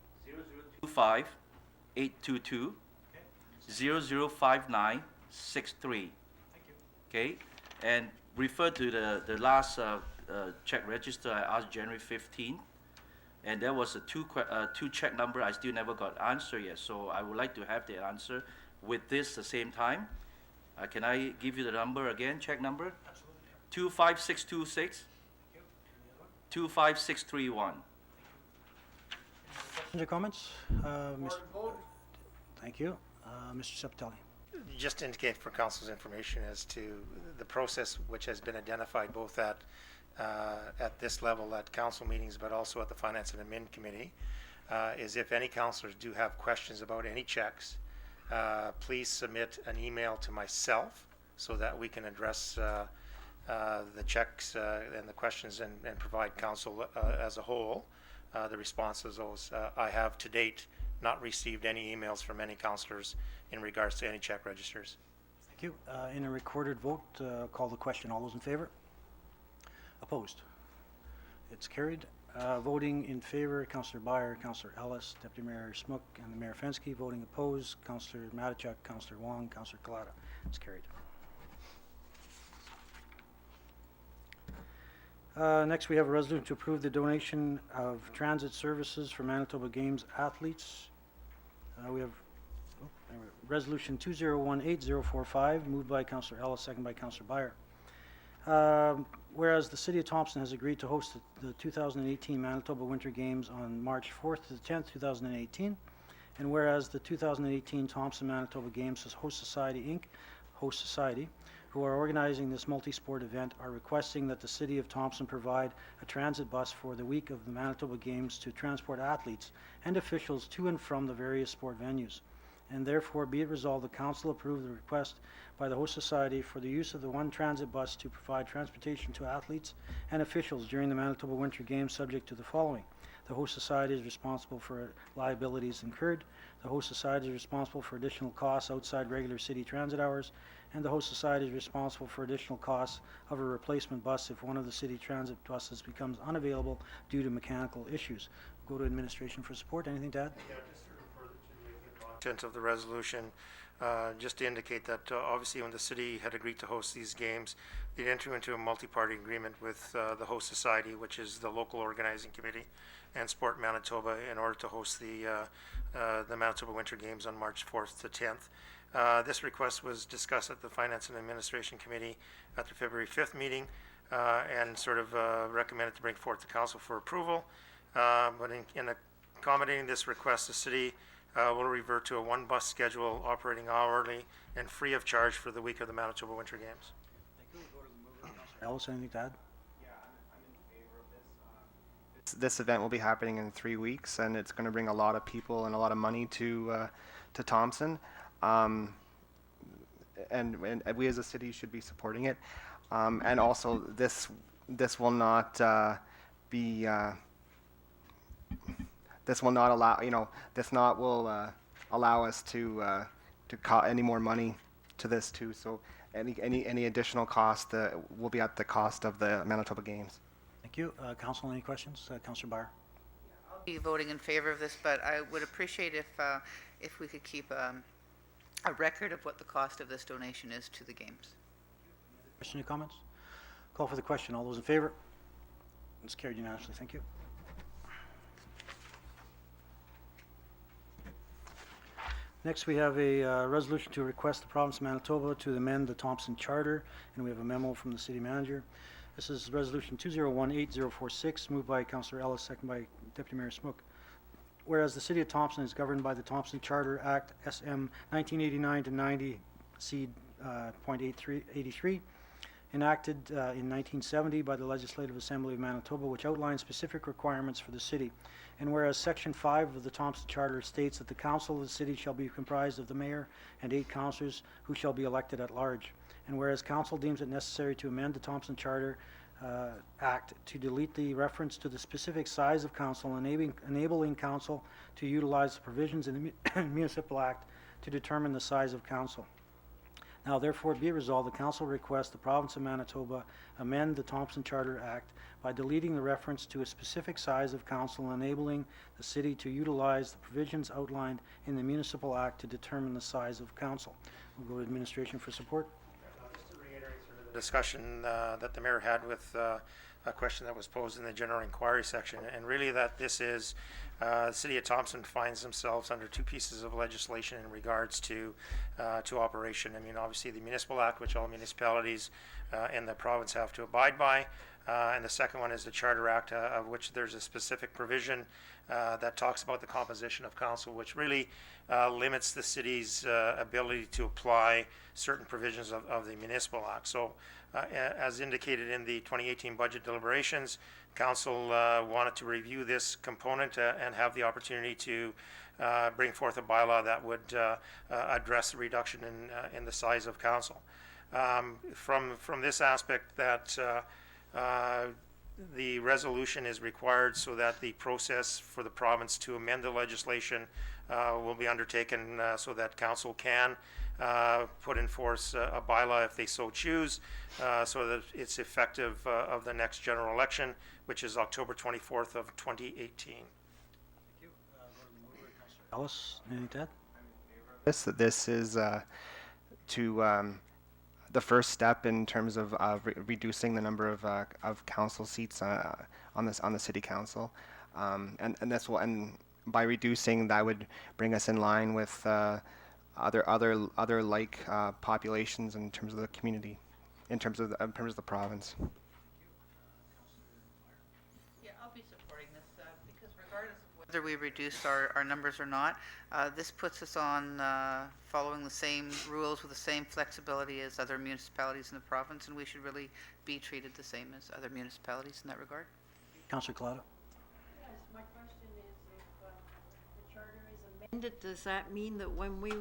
0025-822 005963. Thank you. Okay, and refer to the last check register I asked January 15th, and there was a two check number I still never got answer yet. So I would like to have the answer with this the same time. Can I give you the number again? Check number? Absolutely. 25626 25631. Questions or comments? Thank you. Mr. Septelli. Just to indicate for council's information as to the process which has been identified both at this level at council meetings, but also at the Finance and Admin Committee, is if any councillors do have questions about any checks, please submit an email to myself so that we can address the checks and the questions and provide council as a whole the responses to those. I have to date not received any emails from any councillors in regards to any check registers. Thank you. In a recorded vote, call the question. All those in favor? Opposed? It's carried. Voting in favor, Councillor Byer, Councillor Ellis, Deputy Mayor Smook, and the Mayor Fensky. Voting opposed, Councillor Matichuk, Councillor Wong, Councillor Kalata. It's carried. Next, we have a resolution to approve the donation of transit services for Manitoba Games athletes. We have Resolution 2018-045, moved by Councillor Ellis, second by Councillor Byer. Whereas the City of Thompson has agreed to host the 2018 Manitoba Winter Games on March 4th to the 10th, 2018, and whereas the 2018 Thompson Manitoba Games Host Society, Inc., Host Society, who are organizing this multi-sport event, are requesting that the City of Thompson provide a transit bus for the week of the Manitoba Games to transport athletes and officials to and from the various sport venues. And therefore be it resolved, the Council approve the request by the Host Society for the use of the one transit bus to provide transportation to athletes and officials during the Manitoba Winter Games, subject to the following. The Host Society is responsible for liabilities incurred. The Host Society is responsible for additional costs outside regular city transit hours. And the Host Society is responsible for additional costs of a replacement bus if one of the city transit buses becomes unavailable due to mechanical issues. Go to administration for support. Anything to add? Content of the resolution, just to indicate that obviously when the city had agreed to host these games, they entered into a multi-party agreement with the Host Society, which is the local organizing committee, and Sport Manitoba in order to host the Manitoba Winter Games on March 4th to 10th. This request was discussed at the Finance and Administration Committee at the February 5th meeting and sort of recommended to bring forth to Council for approval. But in accommodating this request, the city will revert to a one bus schedule operating hourly and free of charge for the week of the Manitoba Winter Games. Thank you. We'll go to the mover. Councillor Ellis, anything to add? Yeah, I'm in favor of this. This event will be happening in 3 weeks, and it's going to bring a lot of people and a lot of money to Thompson. And we as a city should be supporting it. And also, this will not be. This will not allow, will allow us to any more money to this too. So any additional cost will be at the cost of the Manitoba Games. Thank you. Council, any questions? Councillor Byer. I'll be voting in favor of this, but I would appreciate if we could keep a record of what the cost of this donation is to the games. Questions or comments? Call for the question. All those in favor? It's carried unanimously. Thank you. Next, we have a resolution to request the province of Manitoba to amend the Thompson Charter, and we have a memo from the city manager. This is resolution 2018-046, moved by Councillor Ellis, second by Deputy Mayor Smook. Whereas the city of Thompson is governed by the Thompson Charter Act SM 1989-90 C. .83, enacted in 1970 by the Legislative Assembly of Manitoba, which outlines specific requirements for the city. And whereas Section 5 of the Thompson Charter states that the council of the city shall be comprised of the mayor and 8 councillors who shall be elected at large. And whereas council deems it necessary to amend the Thompson Charter Act to delete the reference to the specific size of council, enabling council to utilize the provisions in the Municipal Act to determine the size of council. Now therefore be it resolved, the council requests the province of Manitoba amend the Thompson Charter Act by deleting the reference to a specific size of council, enabling the city to utilize the provisions outlined in the Municipal Act to determine the size of council. We'll go to administration for support. Just to reiterate sort of the discussion that the mayor had with a question that was posed in the general inquiry section, and really that this is the city of Thompson finds themselves under 2 pieces of legislation in regards to operation. I mean, obviously the Municipal Act, which all municipalities in the province have to abide by, and the second one is the Charter Act, of which there's a specific provision that talks about the composition of council, which really limits the city's ability to apply certain provisions of the Municipal Act. So as indicated in the 2018 budget deliberations, council wanted to review this component and have the opportunity to bring forth a bylaw that would address the reduction in the size of council. From this aspect, that the resolution is required so that the process for the province to amend the legislation will be undertaken so that council can put in force a bylaw if they so choose, so that it's effective of the next general election, which is October 24th of 2018. Ellis, anything to add? This is the first step in terms of reducing the number of council seats on the city council, and by reducing that would bring us in line with other like populations in terms of the community, in terms of the province. Yeah, I'll be supporting this, because regardless of whether we reduce our numbers or not, this puts us on following the same rules with the same flexibility as other municipalities in the province, and we should really be treated the same as other municipalities in that regard. Councillor Collado? Yes, my question is, if the charter is amended, does that mean that when we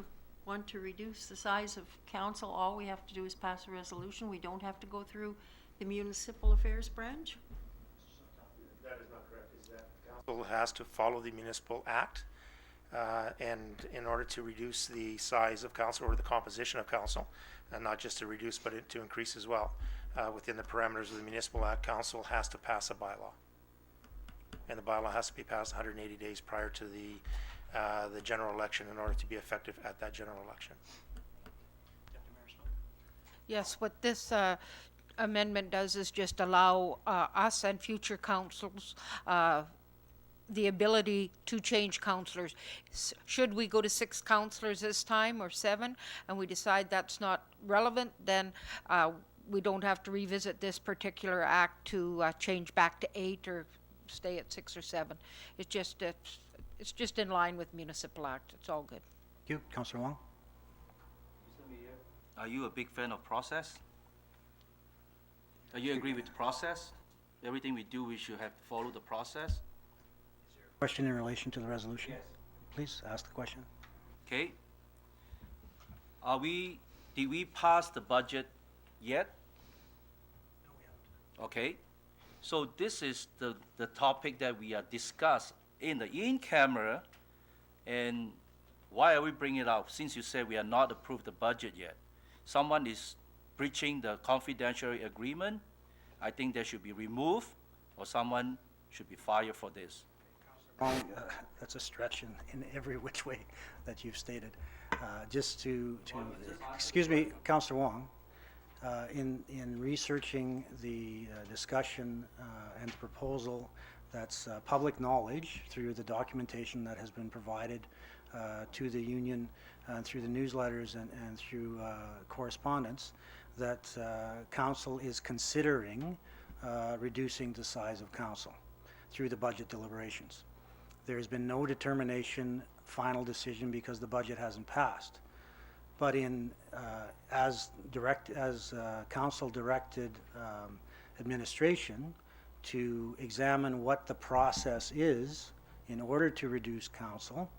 want to reduce the size of council, all we have to do is pass a resolution? We don't have to go through the municipal affairs branch? That is not correct. Is that council has to follow the municipal act, and in order to reduce the size of council or the composition of council, and not just to reduce but to increase as well, within the parameters of the municipal act, council has to pass a bylaw, and the bylaw has to be passed 180 days prior to the general election in order to be effective at that general election. Yes, what this amendment does is just allow us and future councils the ability to change councillors. Should we go to 6 councillors this time or 7, and we decide that's not relevant, then we don't have to revisit this particular act to change back to 8 or stay at 6 or 7. It's just in line with municipal act. It's all good. Thank you. Councillor Wong? Are you a big fan of process? Do you agree with the process? Everything we do, we should have to follow the process? Question in relation to the resolution? Yes. Please ask the question. Okay. Did we pass the budget yet? No, we haven't. Okay. So this is the topic that we are discussed in the in-camera, and why are we bringing it up? Since you said we are not approved the budget yet. Someone is breaching the confidentiality agreement. I think they should be removed, or someone should be fired for this. Wong, that's a stretch in every which way that you've stated. Just to excuse me, Councillor Wong, in researching the discussion and the proposal that's public knowledge through the documentation that has been provided to the union through the newsletters and through correspondence, that council is considering reducing the size of council through the budget deliberations. There has been no determination, final decision, because the budget hasn't passed. But as council directed administration to examine what the process is in order to reduce council,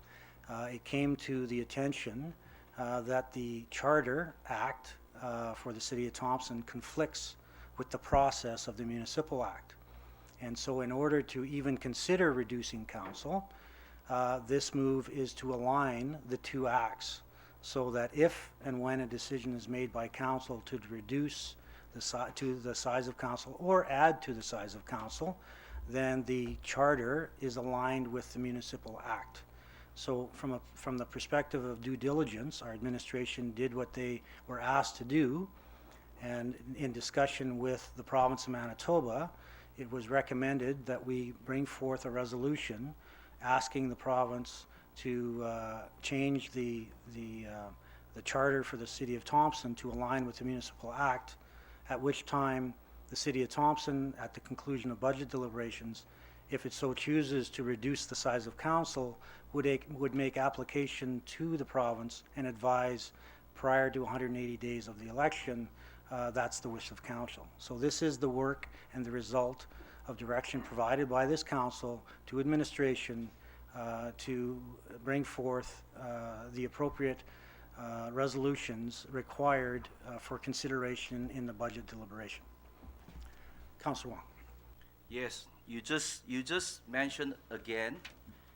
it came to the attention that the Charter Act for the City of Thompson conflicts with the process of the Municipal Act. And so in order to even consider reducing council, this move is to align the 2 acts so that if and when a decision is made by council to reduce the size of council or add to the size of council, then the charter is aligned with the Municipal Act. So from the perspective of due diligence, our administration did what they were asked to do, and in discussion with the province of Manitoba, it was recommended that we bring forth a resolution asking the province to change the charter for the City of Thompson to align with the Municipal Act, at which time the City of Thompson, at the conclusion of budget deliberations, if it so chooses to reduce the size of council, would make application to the province and advise prior to 180 days of the election, that's the wish of council. So this is the work and the result of direction provided by this council to administration to bring forth the appropriate resolutions required for consideration in the budget deliberation. Councillor Wong. Yes, you just mentioned again,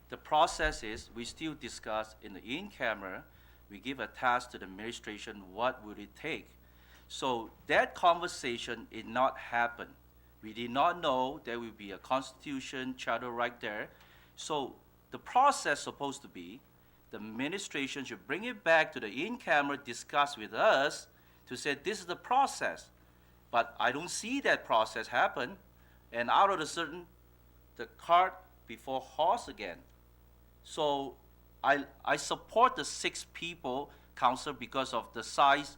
the process is we still discuss in the in-camera we give a task to the administration, what would it take? So that conversation did not happen. We did not know there will be a constitution charter right there. So the process supposed to be, the administration should bring it back to the in-camera, discuss with us to say this is the process. But I don't see that process happen. And out of the certain, the cart before horse again. So I support the 6 people council because of the size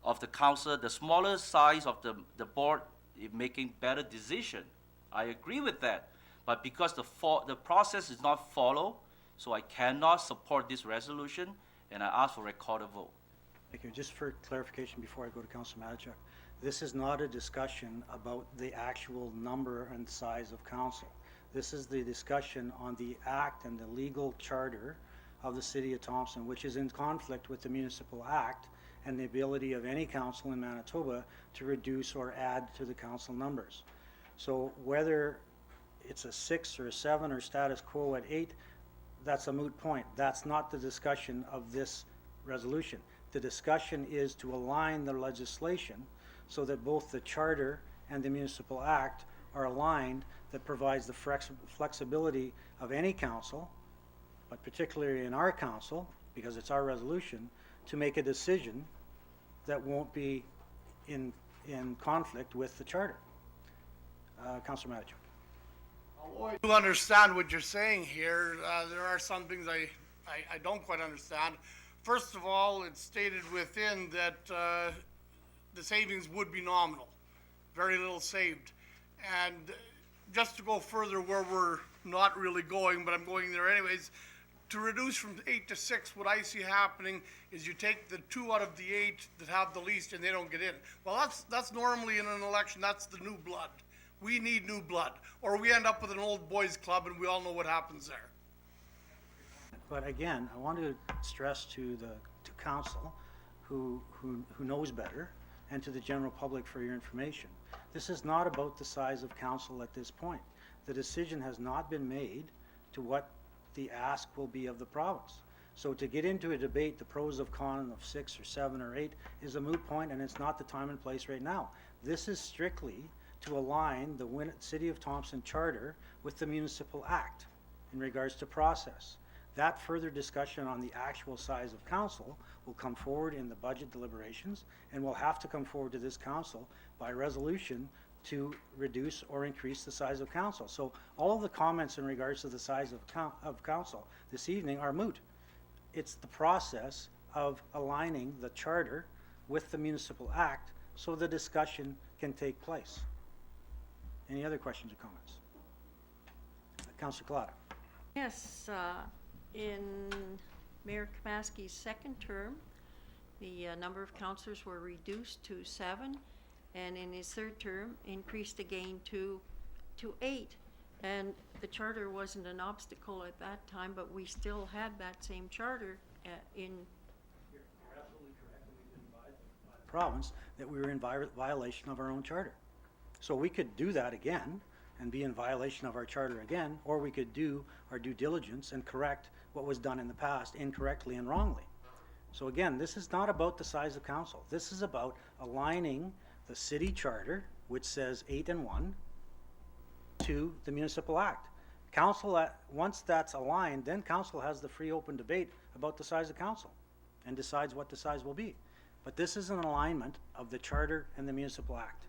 of the council, the smaller size of the board is making better decision. I agree with that. But because the process is not followed, so I cannot support this resolution, and I ask for recorded vote. Thank you. Just for clarification before I go to Councilor Matichak, this is not a discussion about the actual number and size of council. This is the discussion on the act and the legal charter of the City of Thompson, which is in conflict with the Municipal Act and the ability of any council in Manitoba to reduce or add to the council numbers. So whether it's a 6 or a 7 or status quo at 8, that's a moot point. That's not the discussion of this resolution. The discussion is to align the legislation so that both the charter and the Municipal Act are aligned, that provides the flexibility of any council, but particularly in our council, because it's our resolution, to make a decision that won't be in conflict with the charter. Councilor Matichak. I do understand what you're saying here. There are some things I don't quite understand. First of all, it's stated within that the savings would be nominal, very little saved. And just to go further where we're not really going, but I'm going there anyways, to reduce from 8 to 6, what I see happening is you take the 2 out of the 8 that have the least and they don't get in. Well, that's normally in an election, that's the new blood. We need new blood, or we end up with an old boys club and we all know what happens there. But again, I want to stress to council who knows better, and to the general public for your information. This is not about the size of council at this point. The decision has not been made to what the ask will be of the province. So to get into a debate, the pros of con of 6 or 7 or 8 is a moot point, and it's not the time and place right now. This is strictly to align the City of Thompson Charter with the Municipal Act in regards to process. That further discussion on the actual size of council will come forward in the budget deliberations, and will have to come forward to this council by resolution to reduce or increase the size of council. So all of the comments in regards to the size of council this evening are moot. It's the process of aligning the charter with the Municipal Act so the discussion can take place. Any other questions or comments? Councillor Collada. Yes, in Mayor Kamaski's second term, the number of councillors were reduced to 7, and in his third term, increased again to 8. And the charter wasn't an obstacle at that time, but we still had that same charter in. You're absolutely correct, and we've been advised by the province that we were in violation of our own charter. So we could do that again and be in violation of our charter again, or we could do our due diligence and correct what was done in the past incorrectly and wrongly. So again, this is not about the size of council. This is about aligning the city charter, which says 8 and 1, to the Municipal Act. Council, once that's aligned, then council has the free open debate about the size of council and decides what the size will be. But this is an alignment of the charter and the Municipal Act.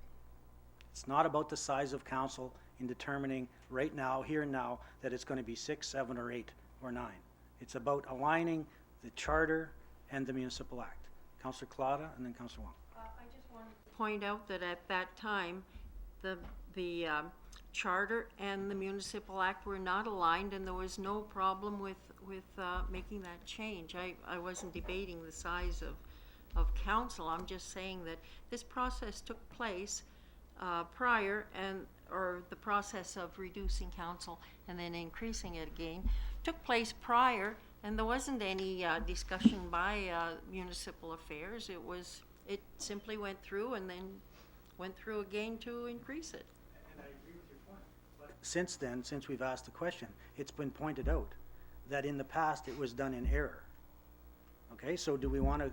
It's not about the size of council in determining right now, here and now, that it's going to be 6, 7, or 8, or 9. It's about aligning the charter and the Municipal Act. Councillor Collada and then Councillor Wong. I just wanted to point out that at that time, the charter and the Municipal Act were not aligned, and there was no problem with making that change. I wasn't debating the size of council. I'm just saying that this process took place prior, or the process of reducing council and then increasing it again took place prior, and there wasn't any discussion by municipal affairs. It simply went through and then went through again to increase it. And I agree with your point. But since then, since we've asked the question, it's been pointed out that in the past it was done in error. Okay, so do we want to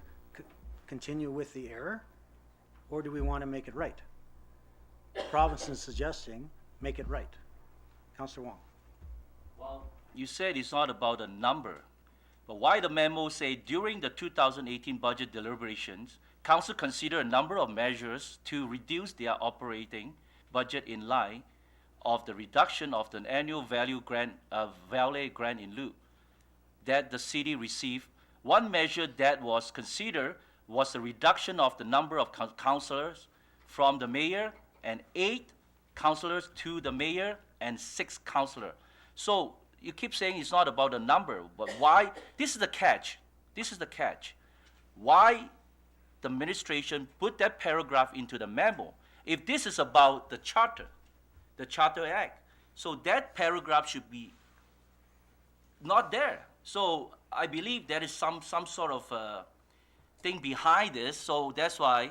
continue with the error, or do we want to make it right? The province is suggesting make it right. Councillor Wong. Well, you said it's not about a number, but why the memo say during the 2018 budget deliberations, council consider a number of measures to reduce their operating budget in line of the reduction of the annual valet grant in lieu that the city received. One measure that was considered was the reduction of the number of councillors from the mayor and 8 councillors to the mayor and 6 councillors. So you keep saying it's not about a number, but why? This is the catch. This is the catch. Why the administration put that paragraph into the memo? If this is about the Charter Act, so that paragraph should be not there. So I believe there is some sort of thing behind this, so that's why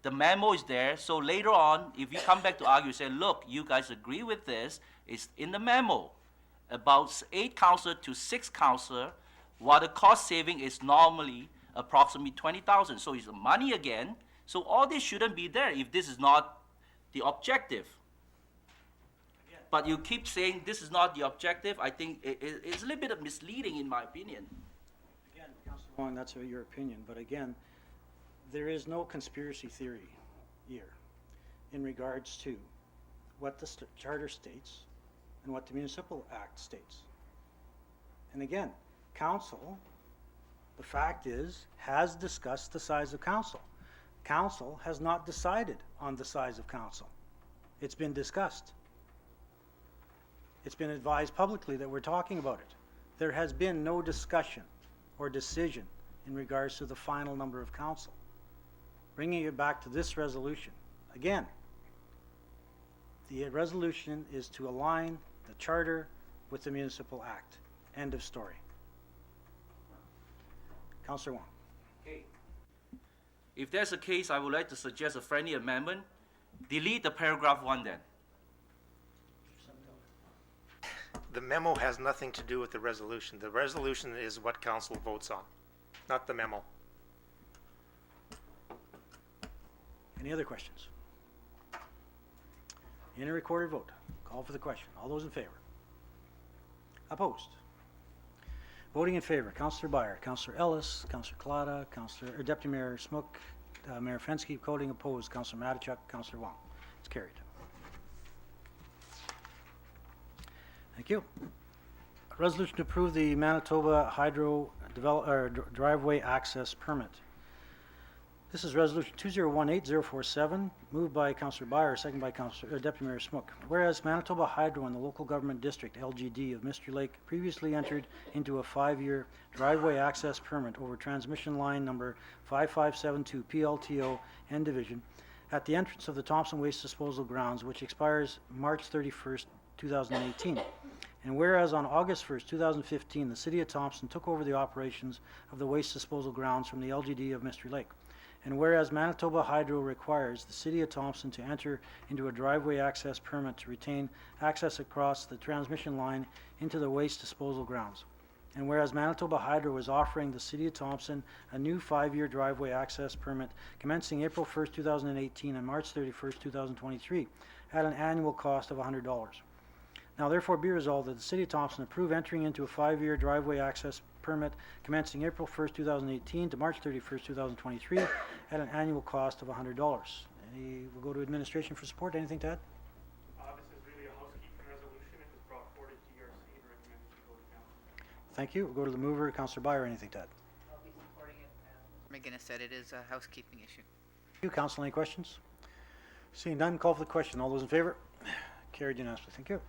the memo is there. So later on, if you come back to argue, say, look, you guys agree with this, it's in the memo, about 8 councillor to 6 councillor, while the cost saving is normally approximately 20,000. So it's money again. So all this shouldn't be there if this is not the objective. But you keep saying this is not the objective. I think it's a little bit of misleading in my opinion. Again, Councillor Wong, that's your opinion, but again, there is no conspiracy theory here in regards to what the Charter states and what the Municipal Act states. And again, Council, the fact is, has discussed the size of Council. Council has not decided on the size of Council. It's been discussed. It's been advised publicly that we're talking about it. There has been no discussion or decision in regards to the final number of Council. Bringing it back to this resolution, again, the resolution is to align the Charter with the Municipal Act. End of story. Councillor Wong. Okay. If that's the case, I would like to suggest a friendly amendment. Delete the paragraph 1 then. The memo has nothing to do with the resolution. The resolution is what council votes on, not the memo. Any other questions? In a recorded vote, call for the question. All those in favor? Opposed? Voting in favor, Councillor Beyer, Councillor Ellis, Councillor Kalata, Deputy Mayor Smook, Mayor Fensky. Voting opposed, Councillor Matichuk, Councillor Wong. It's carried. Thank you. A resolution to approve the Manitoba Hydro driveway access permit. This is Resolution 2018-047, moved by Councillor Beyer, second by Deputy Mayor Smook. Whereas Manitoba Hydro and the Local Government District, LGD, of Mystery Lake previously entered into a 5-year driveway access permit over transmission line number 5572 PLTO N Division at the entrance of the Thompson Waste Disposal Grounds, which expires March 31st, 2018. And whereas on August 1st, 2015, the City of Thompson took over the operations of the waste disposal grounds from the LGD of Mystery Lake. And whereas Manitoba Hydro requires the City of Thompson to enter into a driveway access permit to retain access across the transmission line into the waste disposal grounds. And whereas Manitoba Hydro is offering the City of Thompson a new 5-year driveway access permit commencing April 1st, 2018 and March 31st, 2023 at an annual cost of $100. Now therefore be resolved that the City of Thompson approve entering into a 5-year driveway access permit commencing April 1st, 2018 to March 31st, 2023 at an annual cost of $100. We'll go to administration for support. Anything to add? This is really a housekeeping resolution. It was brought forward to GRC and recommended to go to council. Thank you. We'll go to the mover, Councillor Beyer. Anything to add? I'll be supporting it. McGinnis said it is a housekeeping issue. Thank you, Council. Any questions? Seeing none, call for the question. All those in favor? Carried unanimously. Thank you.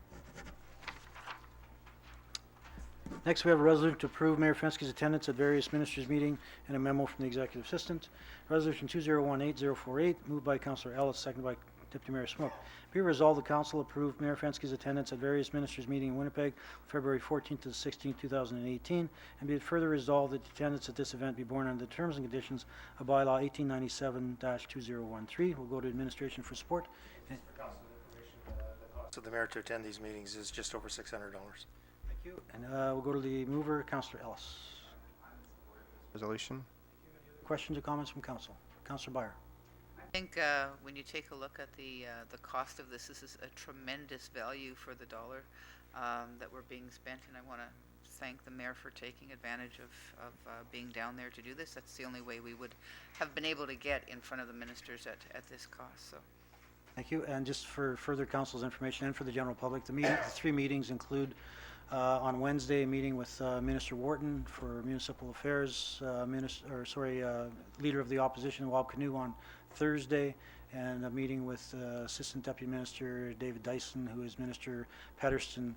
Next, we have a resolution to approve Mayor Fenske's attendance at various ministers' meeting and a memo from the Executive Assistant. Resolution 2018-048, moved by Councillor Ellis, seconded by Deputy Mayor Smook. Be resolved, the Council approve Mayor Fenske's attendance at various ministers' meeting in Winnipeg, February 14th to the 16th, 2018, and be it further resolved that attendance at this event be borne under the terms and conditions of Bylaw 1897-2013. We'll go to administration for support. The cost of the mayor to attend these meetings is just over $600. Thank you. And we'll go to the mover, Councillor Ellis. resolution. Questions or comments from council? Councillor Byer. I think when you take a look at the cost of this, this is a tremendous value for the dollar that we're being spent, and I want to thank the mayor for taking advantage of being down there to do this. That's the only way we would have been able to get in front of the ministers at this cost, so. Thank you. And just for further council's information and for the general public, the 3 meetings include on Wednesday, a meeting with Minister Wharton for Municipal Affairs, Leader of the Opposition, Wab Kinew, on Thursday, and a meeting with Assistant Deputy Minister David Dyson, who is Minister Pedersen,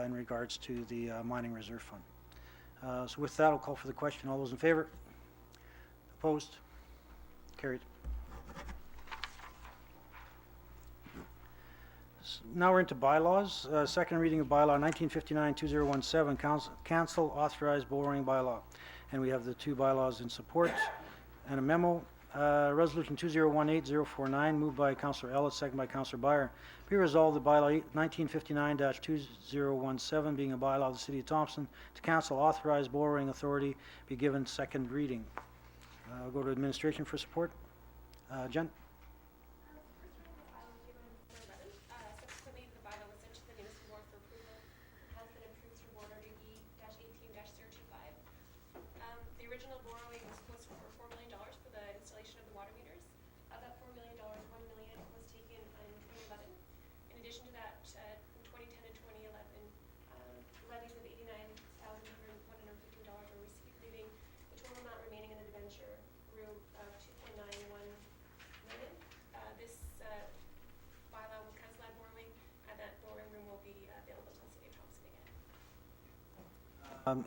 in regards to the Mining Reserve Fund. So with that, I'll call for the question. All those in favor? Opposed? Carried. Now we're into bylaws. Second reading of bylaw 1959-2017, cancel authorized borrowing bylaw. And we have the 2 bylaws in support and a memo. Resolution 2018-049, moved by Councillor Ellis, second by Councillor Byer. Be resolved that bylaw 1959-2017, being a bylaw of the City of Thompson, to cancel authorized borrowing authority, be given second reading. I'll go to administration for support. Jen? Subsequently, the bylaw was sent to the municipal board for approval. It has been approved through board order E-18-025. The original borrowing was for $4 million for the installation of the water meters. Of that $4 million, $1 million was taken in 2011. In addition to that, in 2010 and 2011, levies of $89,115 were received, leaving the total amount remaining in the debenture room of $2.91 million. This bylaw will cancel that borrowing, and that borrowing room will be available to the City of Thompson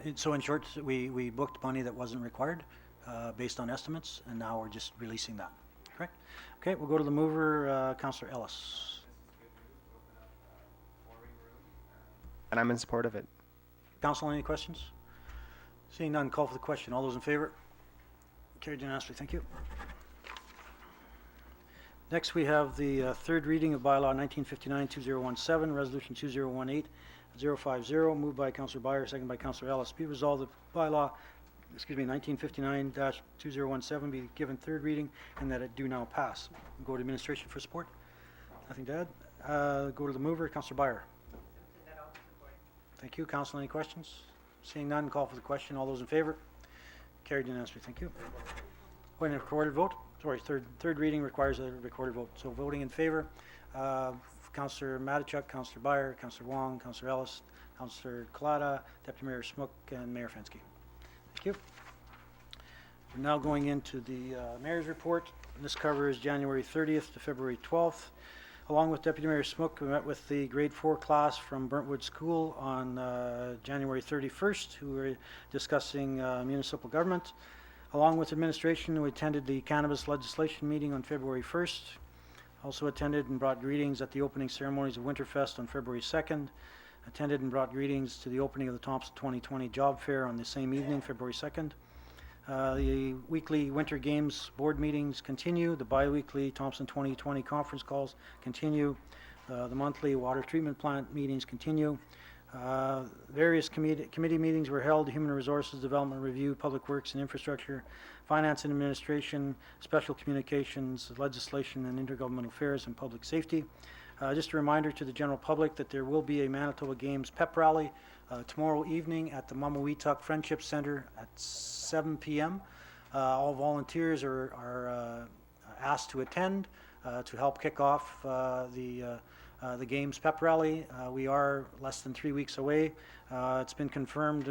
again. So in short, we booked money that wasn't required based on estimates, and now we're just releasing that. Correct? Okay, we'll go to the mover, Councillor Ellis. And I'm in support of it. Council, any questions? Seeing none, call for the question. All those in favor? Carried unanimously. Thank you. Next, we have the third reading of bylaw 1959-2017, resolution 2018-050, moved by Councillor Byer, second by Councillor Ellis. Be resolved that bylaw, 1959-2017 be given third reading, and that it do now pass. We'll go to administration for support. Nothing to add. Go to the mover, Councillor Byer. Thank you. Council, any questions? Seeing none, call for the question. All those in favor? Carried unanimously. Thank you. Going to recorded vote. Sorry, third reading requires a recorded vote. So voting in favor, Councillor Matichuk, Councillor Byer, Councillor Wong, Councillor Ellis, Councillor Collada, Deputy Mayor Smook, and Mayor Fensky. Thank you. We're now going into the Mayor's report. This covers January 30th to February 12th. Along with Deputy Mayor Smook, we met with the grade 4 class from Burntwood School on January 31st, who were discussing municipal government. Along with administration, we attended the cannabis legislation meeting on February 1st. Also attended and brought greetings at the opening ceremonies of Winterfest on February 2nd. Attended and brought greetings to the opening of the Thompson 2020 Job Fair on the same evening, February 2nd. The weekly Winter Games board meetings continue. The bi-weekly Thompson 2020 conference calls continue. The monthly water treatment plant meetings continue. Various committee meetings were held: Human Resources, Development Review, Public Works and Infrastructure, Finance and Administration, Special Communications, Legislation and Intergovernmental Affairs, and Public Safety. Just a reminder to the general public that there will be a Manitoba Games pep rally tomorrow evening at the Mamaweetuck Friendship Center at 7 p.m. All volunteers are asked to attend to help kick off the Games pep rally. We are less than 3 weeks away. It's been confirmed,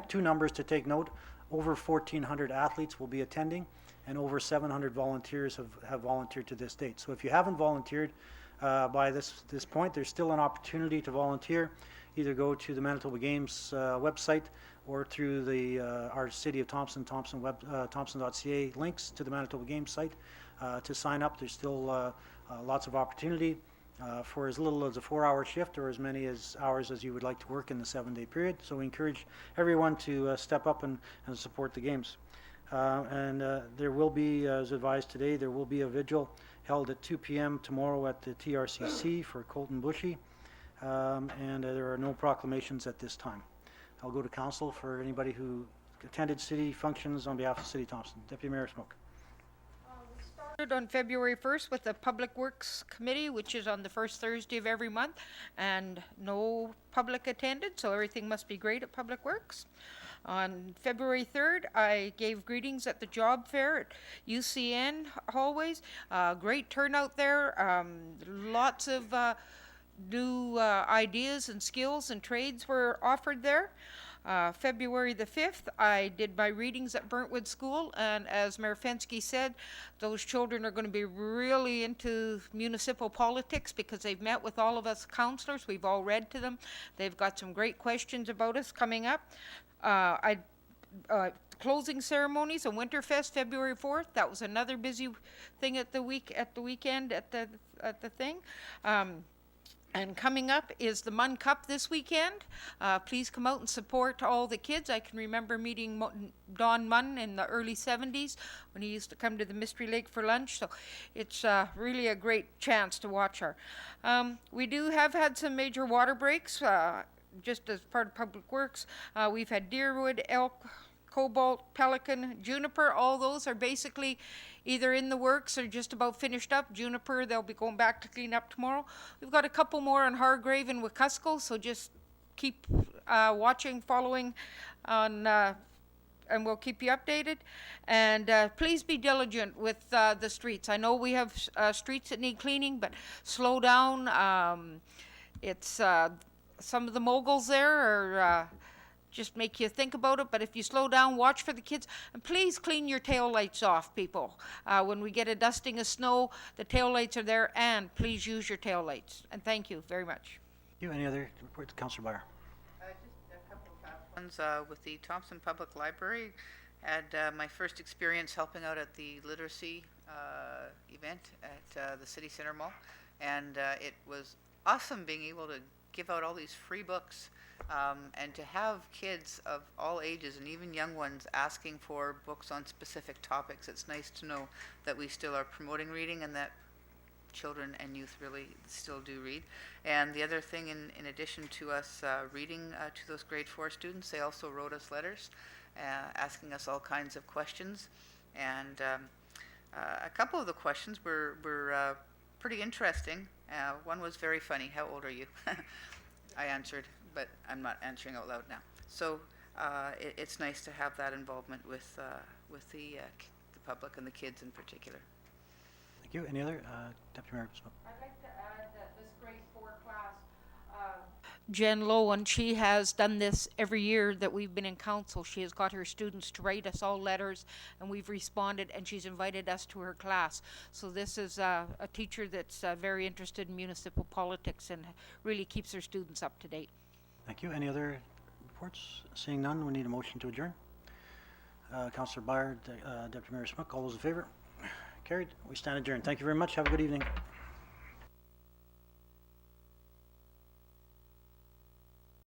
two numbers to take note. Over 1,400 athletes will be attending, and over 700 volunteers have volunteered to this date. So if you haven't volunteered by this point, there's still an opportunity to volunteer. Either go to the Manitoba Games website or through the our City of Thompson, thompson.ca links to the Manitoba Games site to sign up. There's still lots of opportunity for as little as a 4-hour shift or as many hours as you would like to work in the 7-day period. So we encourage everyone to step up and support the games. There will be, as advised today, there will be a vigil held at 2 p.m. tomorrow at the TRCC for Colton Bushy. There are no proclamations at this time. I'll go to council for anybody who attended city functions on behalf of City of Thompson. Deputy Mayor Smoke. Started on February 1st with the Public Works Committee, which is on the first Thursday of every month, and no public attended, so everything must be great at Public Works. On February 3rd, I gave greetings at the job fair at UCN hallways. Great turnout there. Lots of new ideas and skills and trades were offered there. February the 5th, I did my readings at Burntwood School, and as Mayor Fensky said, those children are going to be really into municipal politics because they've met with all of us counselors. We've all read to them. They've got some great questions about us coming up. Closing ceremonies and Winterfest, February 4th. That was another busy thing at the weekend at the thing. And coming up is the Munn Cup this weekend. Please come out and support all the kids. I can remember meeting Don Munn in the early 70s when he used to come to the Mystery Lake for lunch. So it's really a great chance to watch her. We have had some major water breaks just as part of Public Works. We've had Deerwood, Elk, Cobalt, Pelican, Juniper. All those are basically either in the works or just about finished up. Juniper, they'll be going back to clean up tomorrow. We've got a couple more on Hargrave and Wekusko, so just keep watching, following on, and we'll keep you updated. And please be diligent with the streets. I know we have streets that need cleaning, but slow down. It's some of the moguls there are just make you think about it, but if you slow down, watch for the kids, and please clean your tail lights off, people. When we get a dusting of snow, the tail lights are there, and please use your tail lights. And thank you very much. You, any other reports, Councillor Byer? Just a couple of fast ones with the Thompson Public Library. Had my first experience helping out at the literacy event at the City Center Mall, and it was awesome being able to give out all these free books. And to have kids of all ages and even young ones asking for books on specific topics, it's nice to know that we still are promoting reading and that children and youth really still do read. And the other thing, in addition to us reading to those grade 4 students, they also wrote us letters asking us all kinds of questions. And a couple of the questions were pretty interesting. One was very funny. How old are you? I answered, but I'm not answering out loud now. So it's nice to have that involvement with the public and the kids in particular. Thank you. Any other? Deputy Mayor Smoke. I'd like to add that this grade 4 class, Jen Lowen, she has done this every year that we've been in council. She has got her students to write us all letters, and we've responded, and she's invited us to her class. So this is a teacher that's very interested in municipal politics and really keeps her students up to date. Thank you. Any other reports? Seeing none, we need a motion to adjourn. Councillor Byer, Deputy Mayor Smook, all those in favor? Carried. We stand adjourned. Thank you very much. Have a good evening.